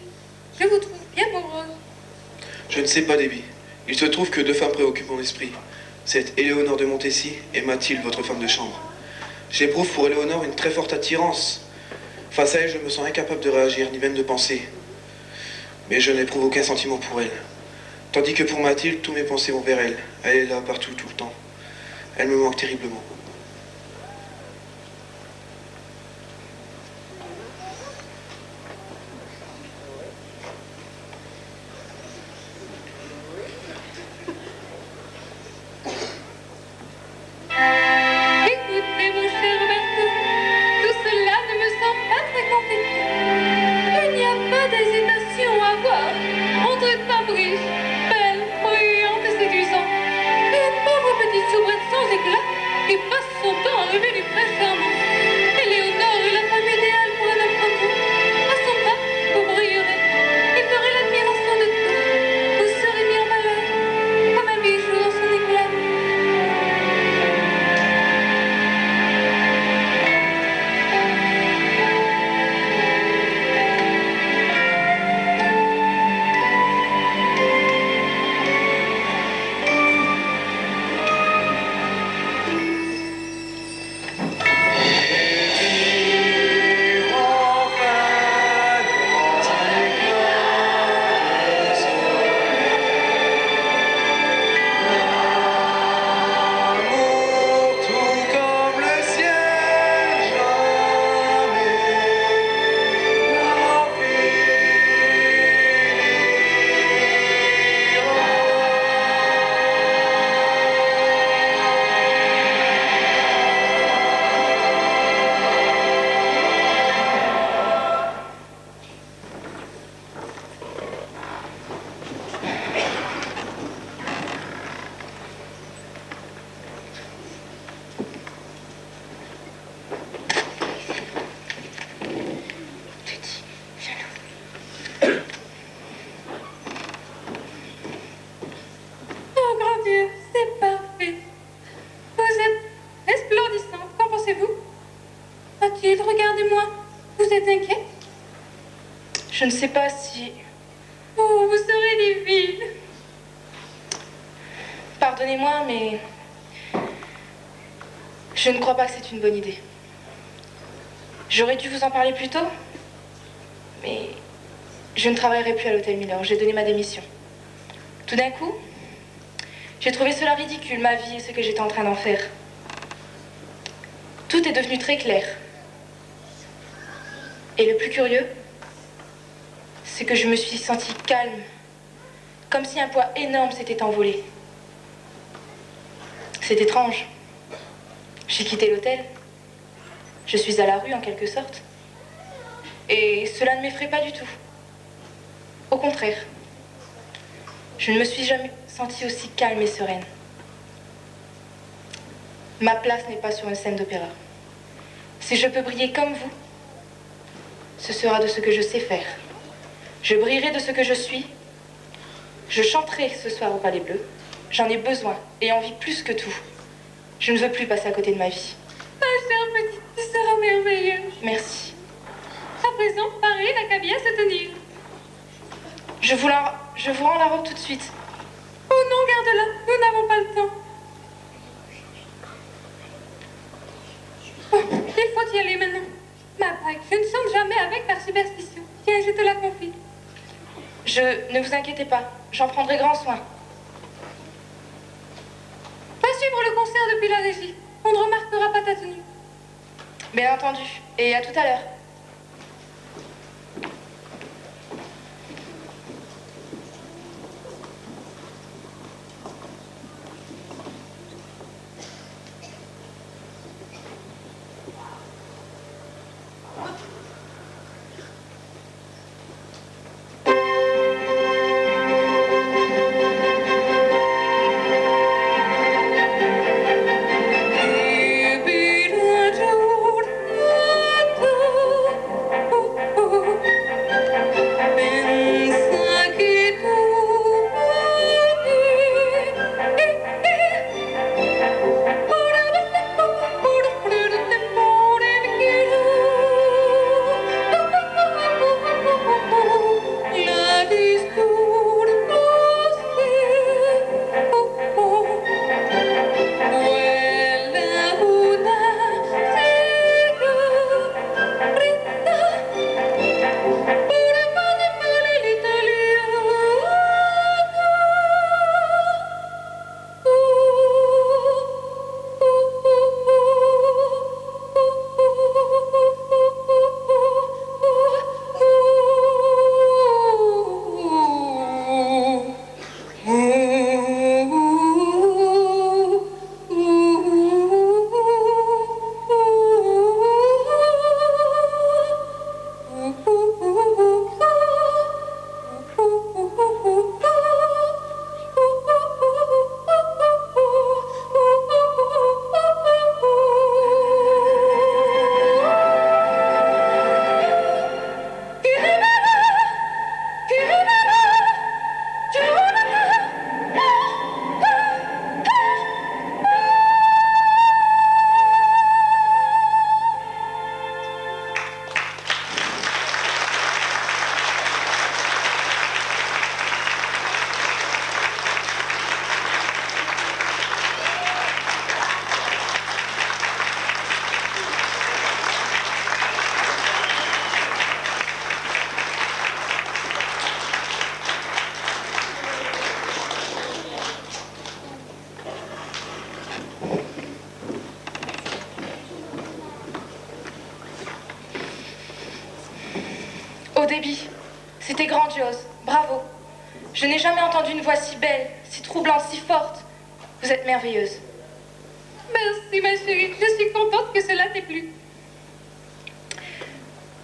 Je vous trouve bien morose. Je ne sais pas, Debbie. Il se trouve que deux femmes préoccupent mon esprit. C'est Éléonore de Montessy et Mathilde, votre femme de chambre. J'éprouve pour Éléonore une très forte attirance. Face à elle, je me sens incapable de réagir, ni même de penser. Mais je n'éprouve aucun sentiment pour elle. Tandis que pour Mathilde, tous mes pensées vont vers elle. Elle est là, partout, tout le temps. Elle me manque terriblement. Écoutez, mon cher Roberto, Mathilde, regardez-moi. Vous êtes inquiète? Je ne sais pas si... Oh, vous serez divine. Pardonnez-moi, mais... Je ne crois pas que c'est une bonne idée. J'aurais dû vous en parler plus tôt, mais je ne travaillerai plus à l'hôtel Miller. J'ai donné ma démission. Tout d'un coup, j'ai trouvé cela ridicule, ma vie et ce que j'étais en train d'en faire. Tout est devenu très clair. Et le plus curieux, c'est que je me suis sentie calme, comme si un poids énorme s'était envolé. C'est étrange. J'ai quitté l'hôtel. Je suis à la rue, en quelque sorte. Et cela ne m'effraie pas du tout. Au contraire. Je ne me suis jamais sentie aussi calme et sereine. Ma place n'est pas sur une scène d'opéra. Si je peux briller comme vous, ce sera de ce que je sais faire. Je brillerai de ce que je suis. Je chanterai ce soir au Palais Bleu. J'en ai besoin et envie plus que tout. Je ne veux plus passer à côté de ma vie. Ma chère petite, tu seras merveilleuse. Merci. À présent, Paris n'a qu'à bien se tenir. Je vous rends la robe tout de suite. Oh non, garde-la, nous n'avons pas le temps. Oh, il faut y aller maintenant. Ma bague, je ne chante jamais avec par superstition. Tiens, je te la confie. Ne vous inquiétez pas, j'en prendrai grand soin. Va suivre le concert depuis la régie. On ne remarquera pas ta tenue. Bien entendu. Et à tout à l'heure. Au débit, c'était grandiose, bravo. Je n'ai jamais entendu une voix si belle, si troublante, si forte. Vous êtes merveilleuse. Merci, ma chérie. Je suis contente que cela t'ait plu.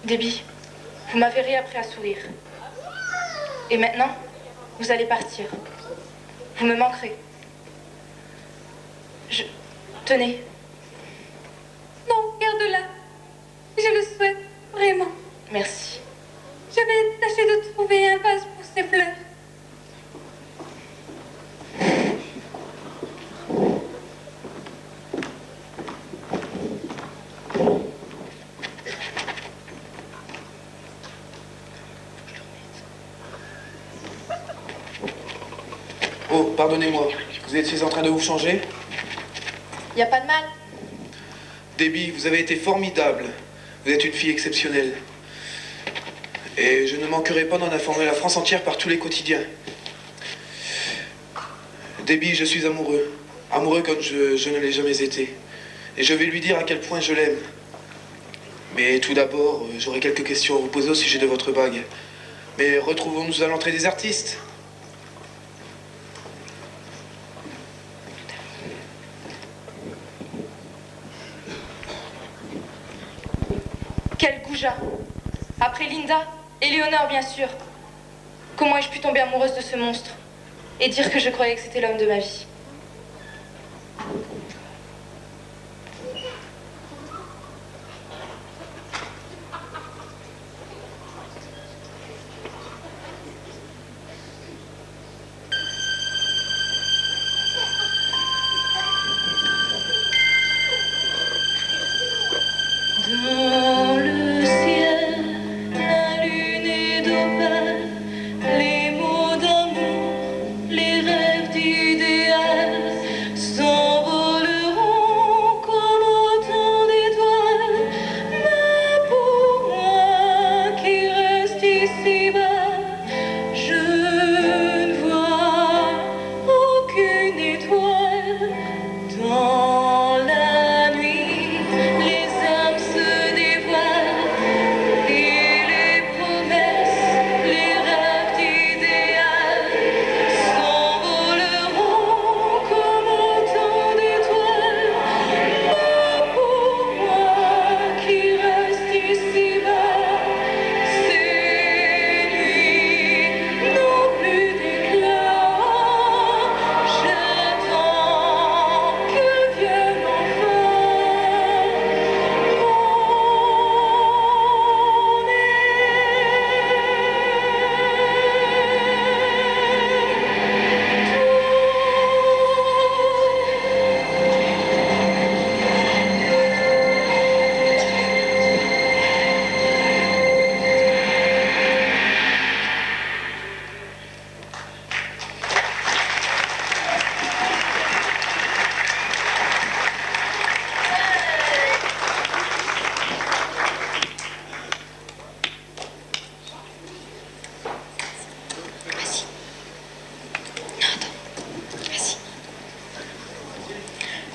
Debbie, vous m'avez réappris à sourire. Et maintenant, vous allez partir. Vous me manquerez. Tenez. Non, garde-la. Je le souhaite, vraiment. Merci. Je vais tâcher de trouver un vase pour ces fleurs. Oh, pardonnez-moi. Vous étiez en train de vous changer? Y a pas de mal. Debbie, vous avez été formidable. Vous êtes une fille exceptionnelle. Et je ne manquerai pas d'en informer la France entière par tous les quotidiens. Debbie, je suis amoureux. Amoureux comme je ne l'ai jamais été. Et je vais lui dire à quel point je l'aime. Mais tout d'abord, j'aurai quelques questions à vous poser au sujet de votre bague. Mais retrouvons-nous à l'entrée des artistes. Quel goujat. Après Linda, Éléonore bien sûr. Comment ai-je pu tomber amoureuse de ce monstre et dire que je croyais que c'était l'homme de ma vie? Dans le ciel, la lune est d'opale, les mots d'amour, les rêves d'idéal s'envoleront comme autant d'étoiles. Mais pour moi qui reste ici-bas, je ne vois aucune étoile. Dans la nuit, les âmes se dévoilent et les promesses, les rêves d'idéal s'envoleront comme autant d'étoiles. Mais pour moi qui reste ici-bas, ces nuits n'ont plus d'éclat. J'attends que vienne enfin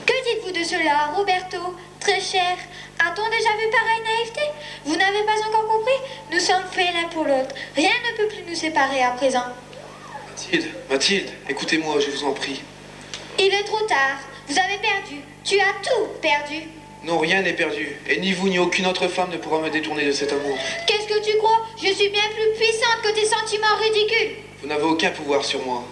Que dites-vous de cela, Roberto? Très cher. A-t-on déjà vu pareille naïveté? Vous n'avez pas encore compris? Nous sommes faits l'un pour l'autre. Rien ne peut plus nous séparer à présent. Mathilde, écoutez-moi, je vous en prie. Il est trop tard. Vous avez perdu. Tu as tout perdu. Non, rien n'est perdu. Et ni vous ni aucune autre femme ne pourra me détourner de cet amour. Qu'est-ce que tu crois? Je suis bien plus puissante que tes sentiments ridicules. Vous n'avez aucun pouvoir sur moi.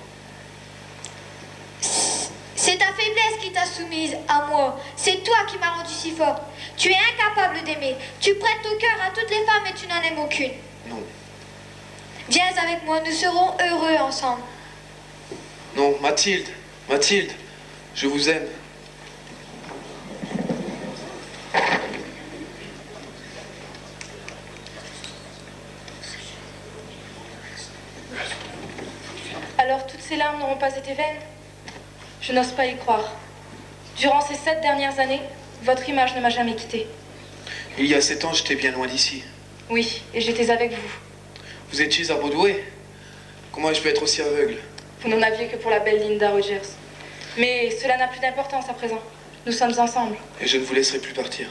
C'est ta faiblesse qui t'a soumise à moi. C'est toi qui m'as rendue si forte. Tu es incapable d'aimer. Tu prêtes ton cœur à toutes les femmes et tu n'en aimes aucune. Non. Viens avec moi, nous serons heureux ensemble. Non, Mathilde, je vous aime. Alors toutes ces larmes n'auront pas été vaines? Je n'ose pas y croire. Durant ces 7 dernières années, votre image ne m'a jamais quittée. Il y a 7 ans, j'étais bien loin d'ici. Oui, et j'étais avec vous. Vous étiez à Broadway? Comment je peux être aussi aveugle? Vous n'en aviez que pour la belle Linda Rogers. Mais cela n'a plus d'importance à présent. Nous sommes ensemble. Et je ne vous laisserai plus partir.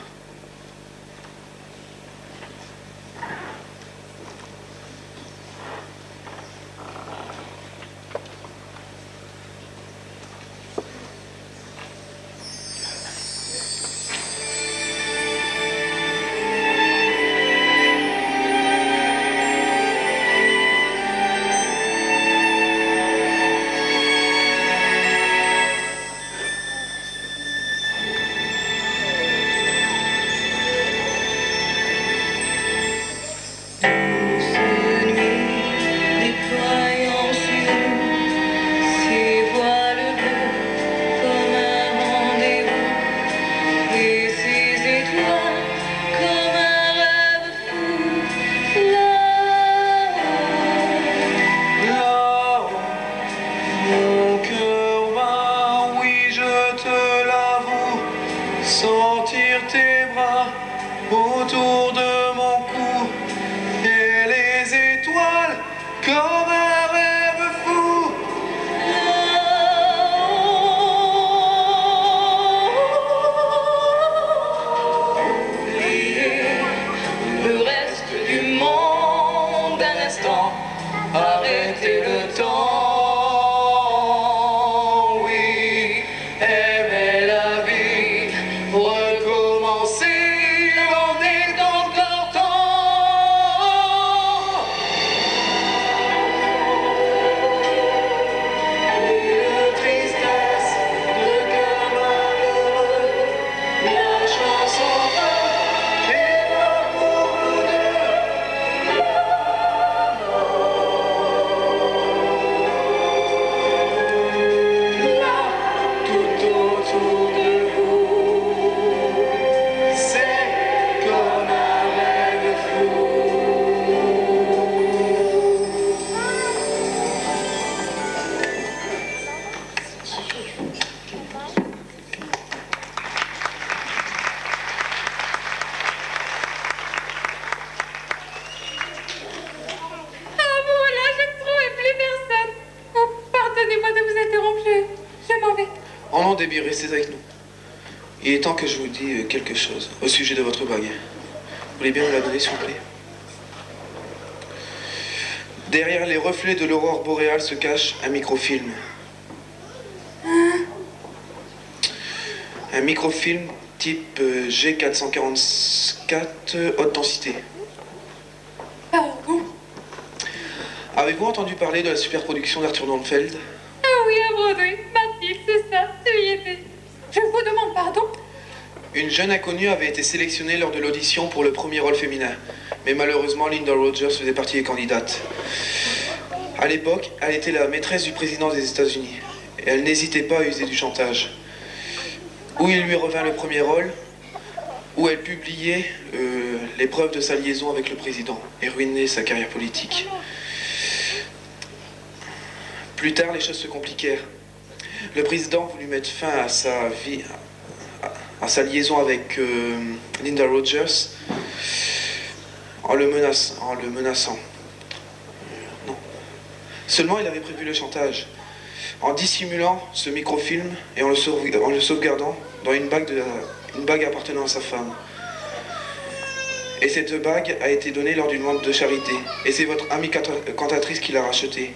autour de mon cou et les étoiles comme un rêve fou. Le reste du monde, un instant, arrêtez le temps. Oui, aimer la vie, recommencer, on est encore temps. Une tristesse de cœur malheureux, la chanson et l'amour nous deux. Là, tout autour de vous, c'est comme un rêve fou. Ah voilà, je ne trouvais plus personne. Oh, pardonnez-moi de vous interrompre, je m'en vais. En nom des billes, restez avec nous. Il est temps que je vous dise quelque chose au sujet de votre bague. Vous voulez bien me la donner, s'il vous plaît? Derrière les reflets de l'aurore boréale se cache un microfilm. Un microfilm type G444 haute densité. Pardon. Avez-vous entendu parler de la superproduction d'Arthur Dornfeld? Ah oui, à Broadway. Mathilde, c'est ça, tu y étais. Je vous demande pardon. Une jeune inconnue avait été sélectionnée lors de l'audition pour le premier rôle féminin. Mais malheureusement, Linda Rogers faisait partie des candidates. À l'époque, elle était la maîtresse du président des États-Unis. Et elle n'hésitait pas à user du chantage. Ou il lui revint le premier rôle, ou elle publiait les preuves de sa liaison avec le président et ruinait sa carrière politique. Plus tard, les choses se compliquèrent. Le président voulut mettre fin à sa vie, à sa liaison avec Linda Rogers en le menaçant. Non. Seulement, il avait prévu le chantage. En dissimulant ce microfilm et en le sauvegardant dans une bague appartenant à sa femme. Et cette bague a été donnée lors d'une vente de charité. Et c'est votre amie cantatrice qui l'a rachetée.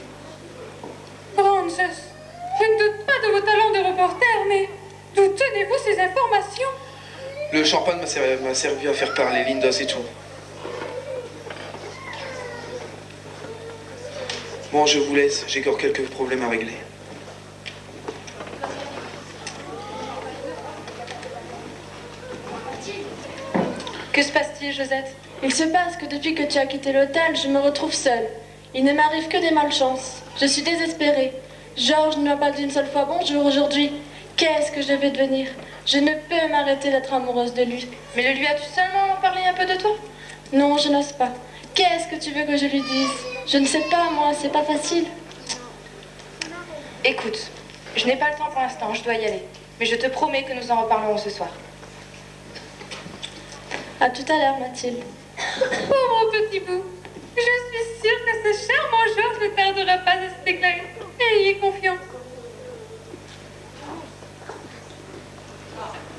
Frances, je ne doute pas de vos talents de reporter, mais d'où tenez-vous ces informations? Le champagne m'a servi à faire parler Linda, c'est tout. Bon, je vous laisse, j'ai encore quelques problèmes à régler. Que se passe-t-il, Josette? Il se passe que depuis que tu as quitté l'hôtel, je me retrouve seule. Il ne m'arrive que des malchances. Je suis désespérée. Georges ne m'a pas dit une seule fois bonjour aujourd'hui. Qu'est-ce que je vais devenir? Je ne peux m'arrêter d'être amoureuse de lui. Mais le lui as-tu seulement parlé un peu de toi? Non, je n'ose pas. Qu'est-ce que tu veux que je lui dise? Je ne sais pas, moi, c'est pas facile. Écoute, je n'ai pas le temps pour l'instant, je dois y aller. Mais je te promets que nous en reparlerons ce soir. À tout à l'heure, Mathilde. Pauvre petit bout. Je suis sûre que ce charmant Georges ne tardera pas à se déclarer. Ayez confiance.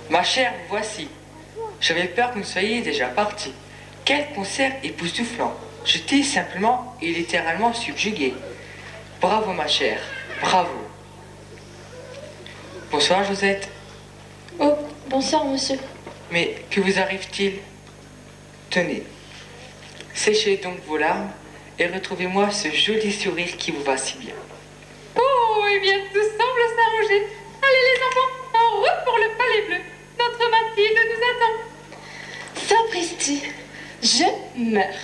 Ma chère, vous voici. J'avais peur que vous soyez déjà partis. Quel concert époustouflant. J'étais simplement et littéralement subjugué. Bravo, ma chère. Bravo. Bonsoir, Josette. Oh, bonsoir, monsieur. Mais que vous arrive-t-il? Tenez. Séchez donc vos larmes et retrouvez-moi ce joli sourire qui vous va si bien. Oh, eh bien, tout semble s'arranger. Allez, les enfants, en route pour le Palais Bleu. Notre Mathilde nous attend. Sapristi, je meurs.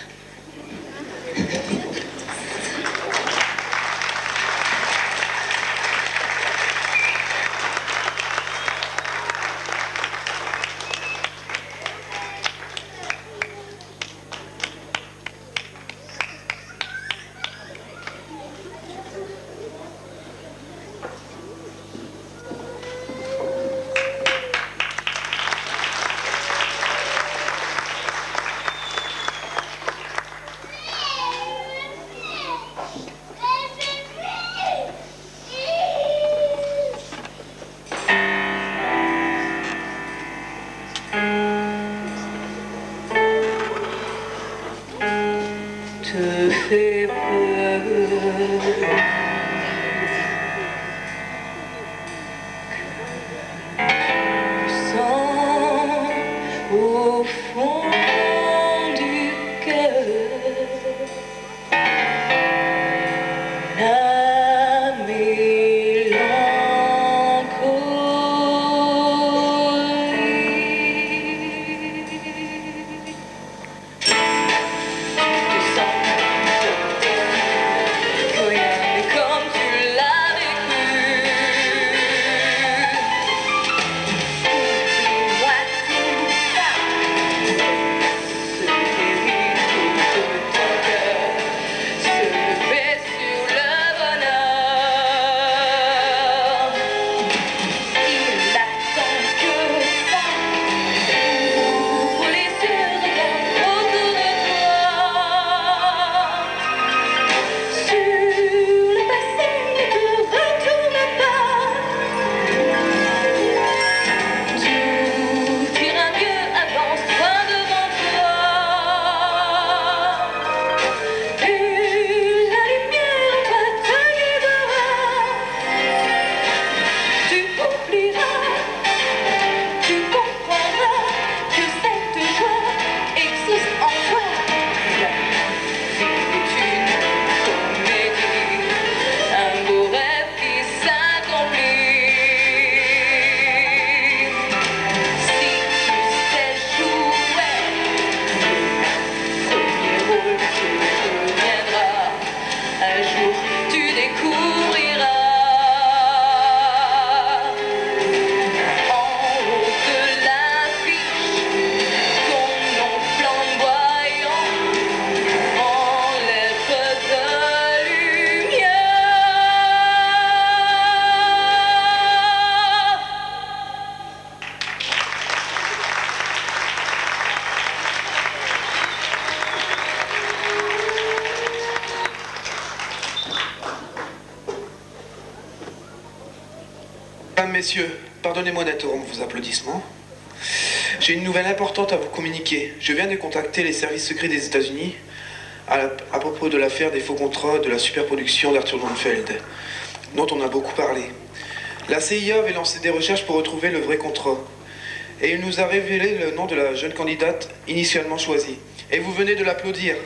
te fait peur. Sens au fond du cœur la mélancolie. Comme tu l'avais cru, oublie-moi tout ça, se guérit tout ton cœur, se lever sur le bonheur. Il n'attend que ça, ouvre les yeux, regarde autour de toi. Sur le passé, ne te retourne pas. Tout ira mieux, avance-toi devant toi. Et la lumière en toi te guidera. Tu oublieras, tu comprendras que cette joie existe en toi. La vie est une comédie, un beau rêve qui s'accomplit. Si tu sais jouer, le premier rôle te reviendra. Un jour tu découvriras. En haut de l'affiche, ton nom flamboyant en lettres de lumière. Mesdames, Messieurs, pardonnez-moi d'interrompre vos applaudissements. J'ai une nouvelle importante à vous communiquer. Je viens de contacter les services secrets des États-Unis à propos de l'affaire des faux contrats de la superproduction d'Arthur Lundfeld, dont on a beaucoup parlé. La CIA avait lancé des recherches pour retrouver le vrai contrat. Et il nous a révélé le nom de la jeune candidate initialement choisie. Et vous venez de l'applaudir.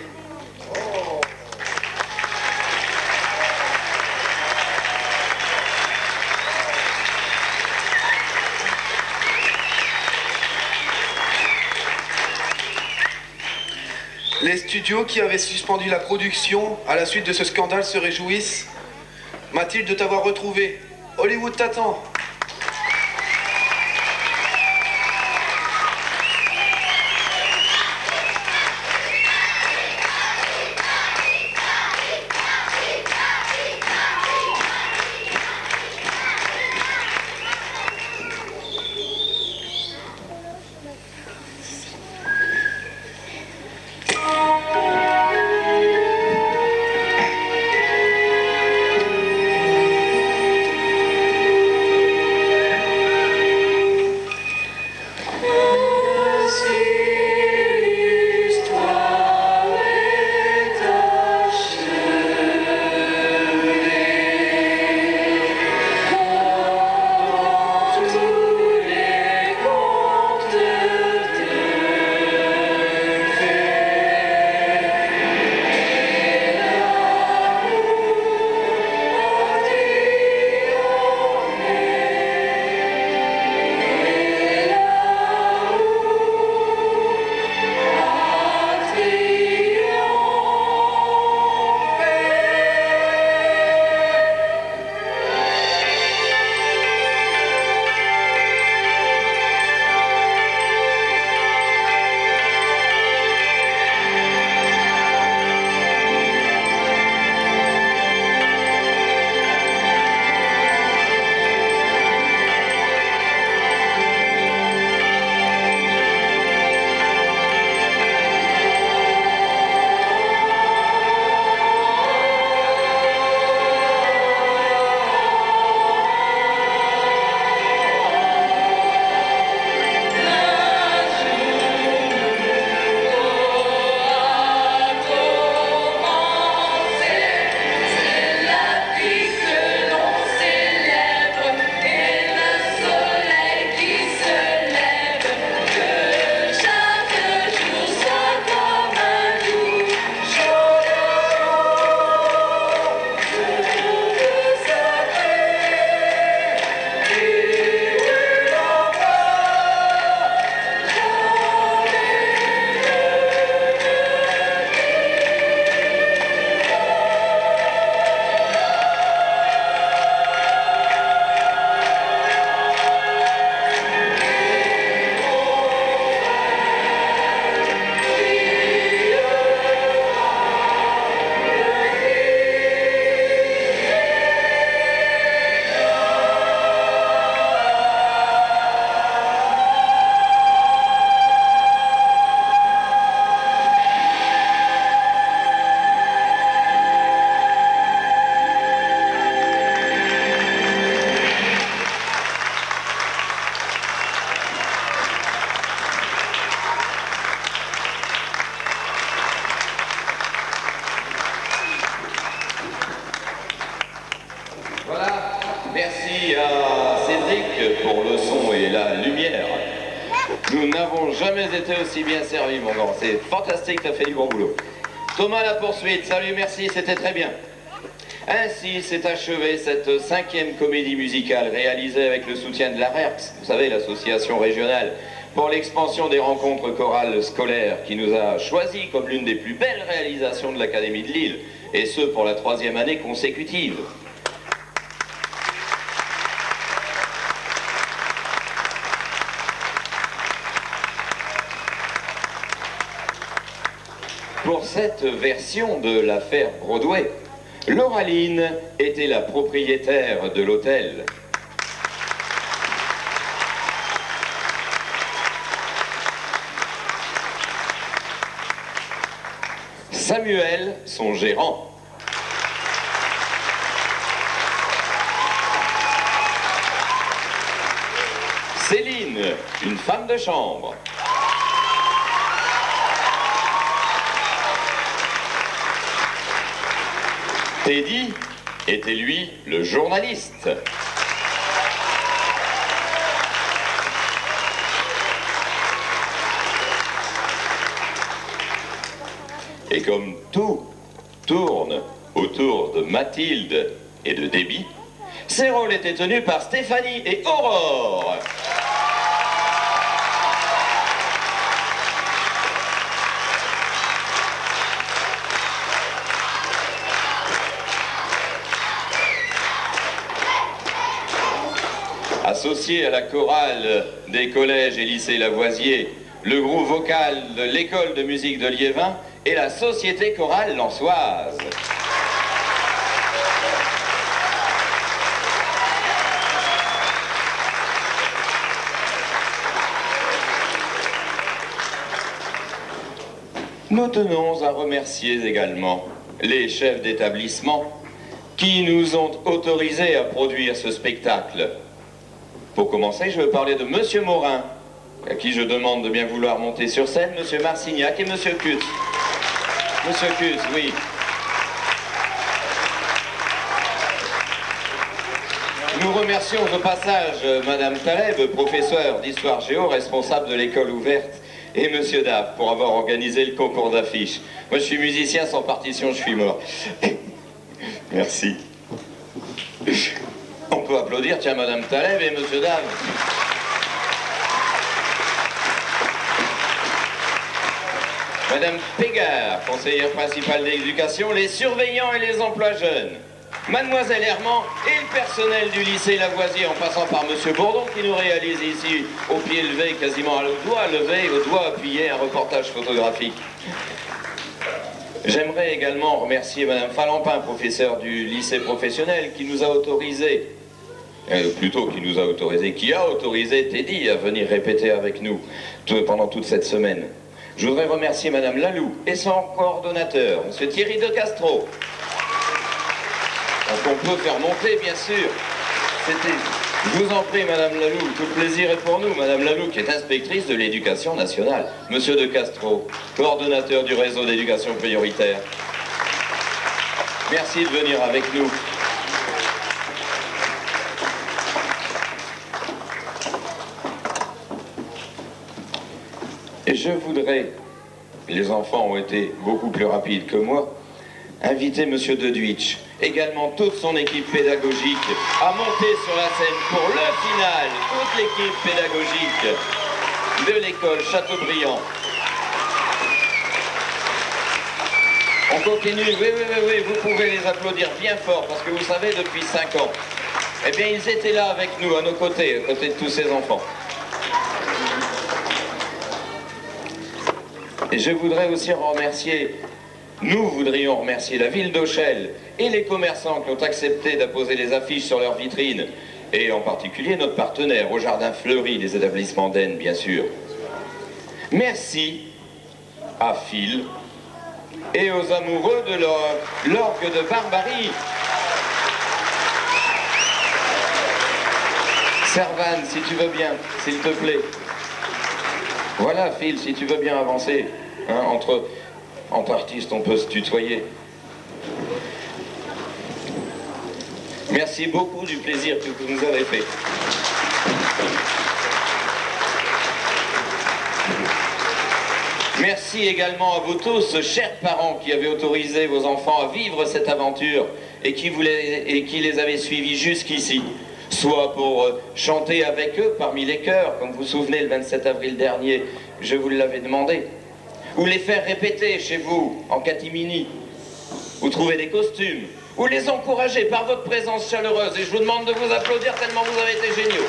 Les studios qui avaient suspendu la production à la suite de ce scandale se réjouissent. Mathilde, de t'avoir retrouvé. Hollywood t'attend. Nous n'avons jamais été aussi bien servis, mon grand. C'est fantastique, t'as fait du bon boulot. Thomas, la poursuite. Salut, merci, c'était très bien. Ainsi s'est achevée cette 5e comédie musicale réalisée avec le soutien de l'ARERPS, vous savez, l'association régionale pour l'expansion des rencontres chorales scolaires, qui nous a choisis comme l'une des plus belles réalisations de l'Académie de Lille, et ce pour la 3e année consécutive. Pour cette version de l'affaire Broadway, Lauraline était la propriétaire de l'hôtel. Samuel, son gérant. Céline, une femme de chambre. Teddy était lui le journaliste. Et comme tout tourne autour de Mathilde et de Debbie, ces rôles étaient tenus par Stéphanie et Aurore. Associé à la chorale des collèges et lycées Lavoisier, le groupe vocal de l'école de musique de Liévin et la société chorale lensoise. Nous tenons à remercier également les chefs d'établissement qui nous ont autorisés à produire ce spectacle. Pour commencer, je veux parler de Monsieur Morin, à qui je demande de bien vouloir monter sur scène, Monsieur Marcignac et Monsieur Cutts. Monsieur Cutts, oui. Nous remercions au passage Madame Taleb, professeure d'histoire géo, responsable de l'école ouverte, et Monsieur Dave pour avoir organisé le concours d'affiches. Moi, je suis musicien, sans partition, je suis mort. Merci. On peut applaudir, tiens, Madame Taleb et Monsieur Dave. Madame Pégard, conseillère principale d'éducation, les surveillants et les emplois jeunes. Mademoiselle Herman et le personnel du lycée Lavoisier, en passant par Monsieur Bourdon, qui nous réalise ici, au pied levé, quasiment au doigt appuyé, un reportage photographique. J'aimerais également remercier Madame Falampin, professeure du lycée professionnel, qui nous a autorisé, qui a autorisé Teddy à venir répéter avec nous pendant toute cette semaine. Je voudrais remercier Madame Lalou et son coordonnateur, Monsieur Thierry de Castro. Donc on peut faire monter, bien sûr. Je vous en prie, Madame Lalou, tout le plaisir est pour nous. Madame Lalou, qui est inspectrice de l'éducation nationale. Monsieur de Castro, coordonnateur du réseau d'éducation prioritaire. Merci de venir avec nous. Et je voudrais, les enfants ont été beaucoup plus rapides que moi, inviter Monsieur de Duitsch, également toute son équipe pédagogique, à monter sur la scène pour le final, toute l'équipe pédagogique de l'école Chateaubriand. On continue, oui, vous pouvez les applaudir bien fort, parce que vous savez, depuis 5 ans, eh bien, ils étaient là avec nous, à nos côtés, à côté de tous ces enfants. Et je voudrais aussi nous voudrions remercier la ville d'Auchel et les commerçants qui ont accepté d'apposer les affiches sur leurs vitrines, et en particulier notre partenaire au Jardin Fleuri des établissements d'Aisne, bien sûr. Merci à Phil et aux amoureux de l'orgue de Barbarie. Servane, si tu veux bien, s'il te plaît. Voilà, Phil, si tu veux bien avancer. Hein, entre artistes, on peut se tutoyer. Merci beaucoup du plaisir que vous nous avez fait. Merci également à vous tous, chers parents, qui avez autorisé vos enfants à vivre cette aventure et qui les avez suivis jusqu'ici, soit pour chanter avec eux parmi les chœurs, comme vous vous souvenez le 27 avril dernier, je vous l'avais demandé, ou les faire répéter chez vous en catimini, ou trouver des costumes, ou les encourager par votre présence chaleureuse. Et je vous demande de vous applaudir tellement vous avez été géniaux.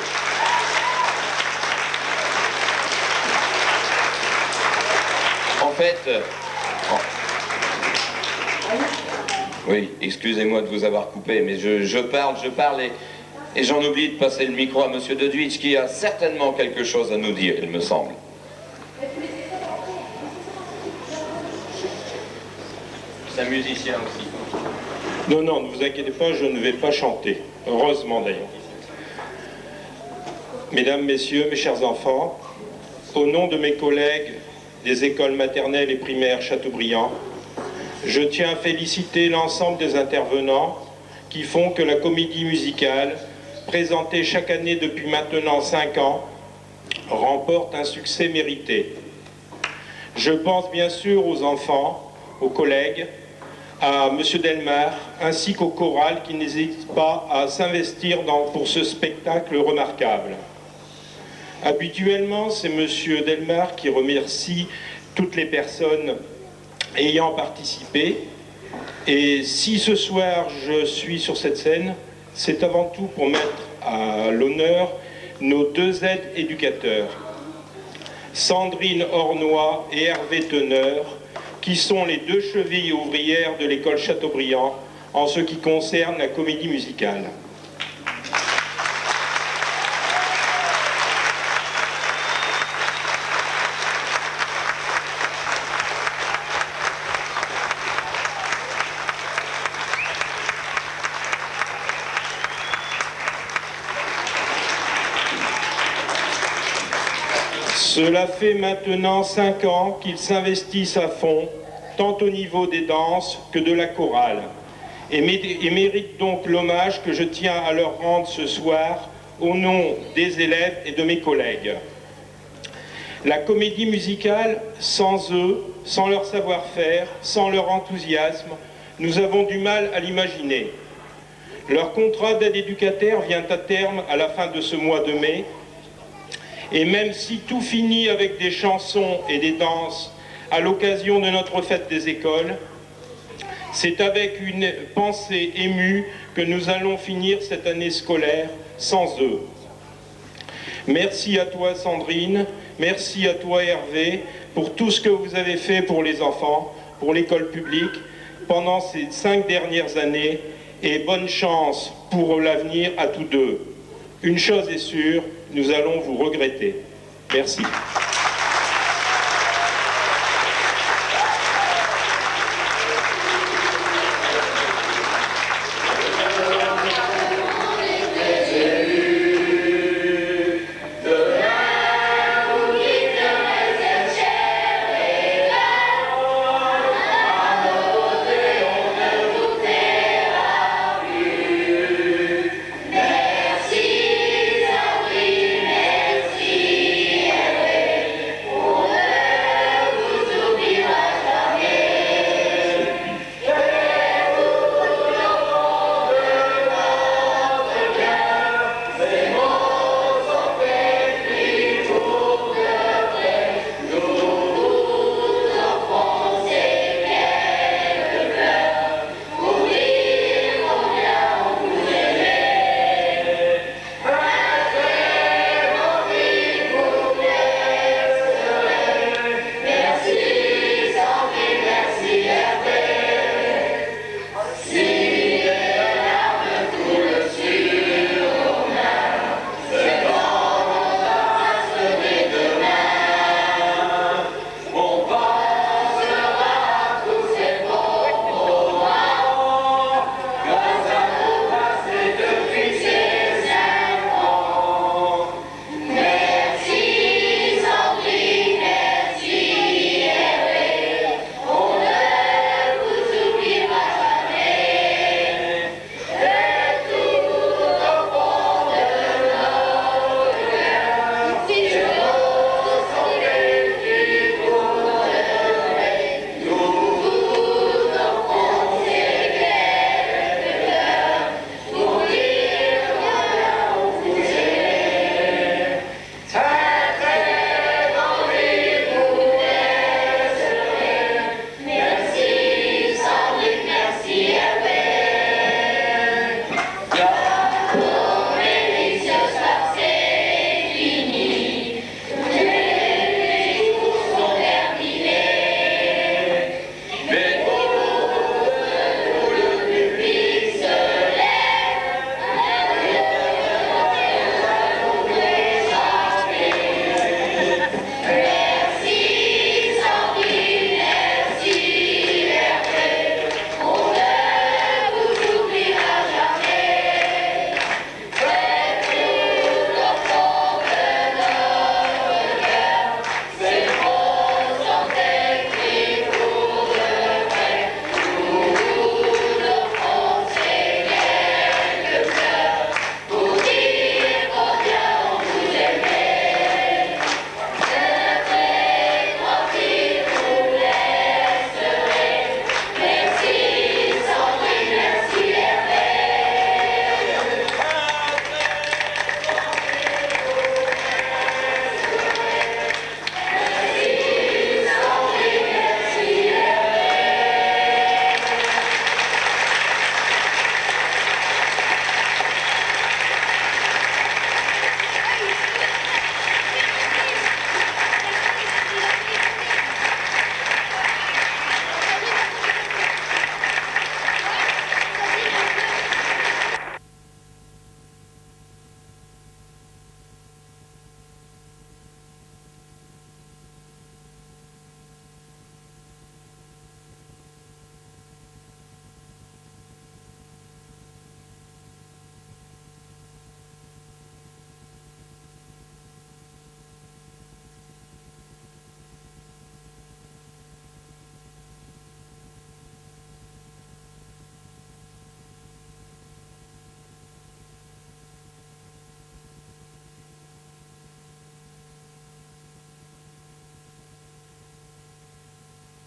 En fait, oui, excusez-moi de vous avoir coupé, mais je parle et j'en oublie de passer le micro à Monsieur de Duitz qui a certainement quelque chose à nous dire, il me semble. C'est un musicien aussi. Non, non, ne vous inquiétez pas, je ne vais pas chanter. Heureusement d'ailleurs. Mesdames, Messieurs, mes chers enfants, au nom de mes collègues des écoles maternelles et primaires Chateaubriand, je tiens à féliciter l'ensemble des intervenants qui font que la comédie musicale, présentée chaque année depuis maintenant 5 ans, remporte un succès mérité. Je pense bien sûr aux enfants, aux collègues, à M. Delmar, ainsi qu'au choral qui n'hésite pas à s'investir pour ce spectacle remarquable. Habituellement, c'est M. Delmar qui remercie toutes les personnes ayant participé. Et si ce soir je suis sur cette scène, c'est avant tout pour mettre à l'honneur nos 2 aides éducateurs, Sandrine Ornois et Hervé Teneur, qui sont les 2 chevilles ouvrières de l'école Chateaubriand en ce qui concerne la comédie musicale. Cela fait maintenant 5 ans qu'ils s'investissent à fond, tant au niveau des danses que de la chorale, et méritent donc l'hommage que je tiens à leur rendre ce soir au nom des élèves et de mes collègues. La comédie musicale, sans eux, sans leur savoir-faire, sans leur enthousiasme, nous avons du mal à l'imaginer. Leur contrat d'aide éducateur vient à terme à la fin de ce mois de mai, et même si tout finit avec des chansons et des danses à l'occasion de notre fête des écoles, c'est avec une pensée émue que nous allons finir cette année scolaire sans eux. Merci à toi Sandrine, merci à toi Hervé pour tout ce que vous avez fait pour les enfants, pour l'école publique pendant ces 5 dernières années, et bonne chance pour l'avenir à tous deux. Une chose est sûre, nous allons vous regretter. Merci.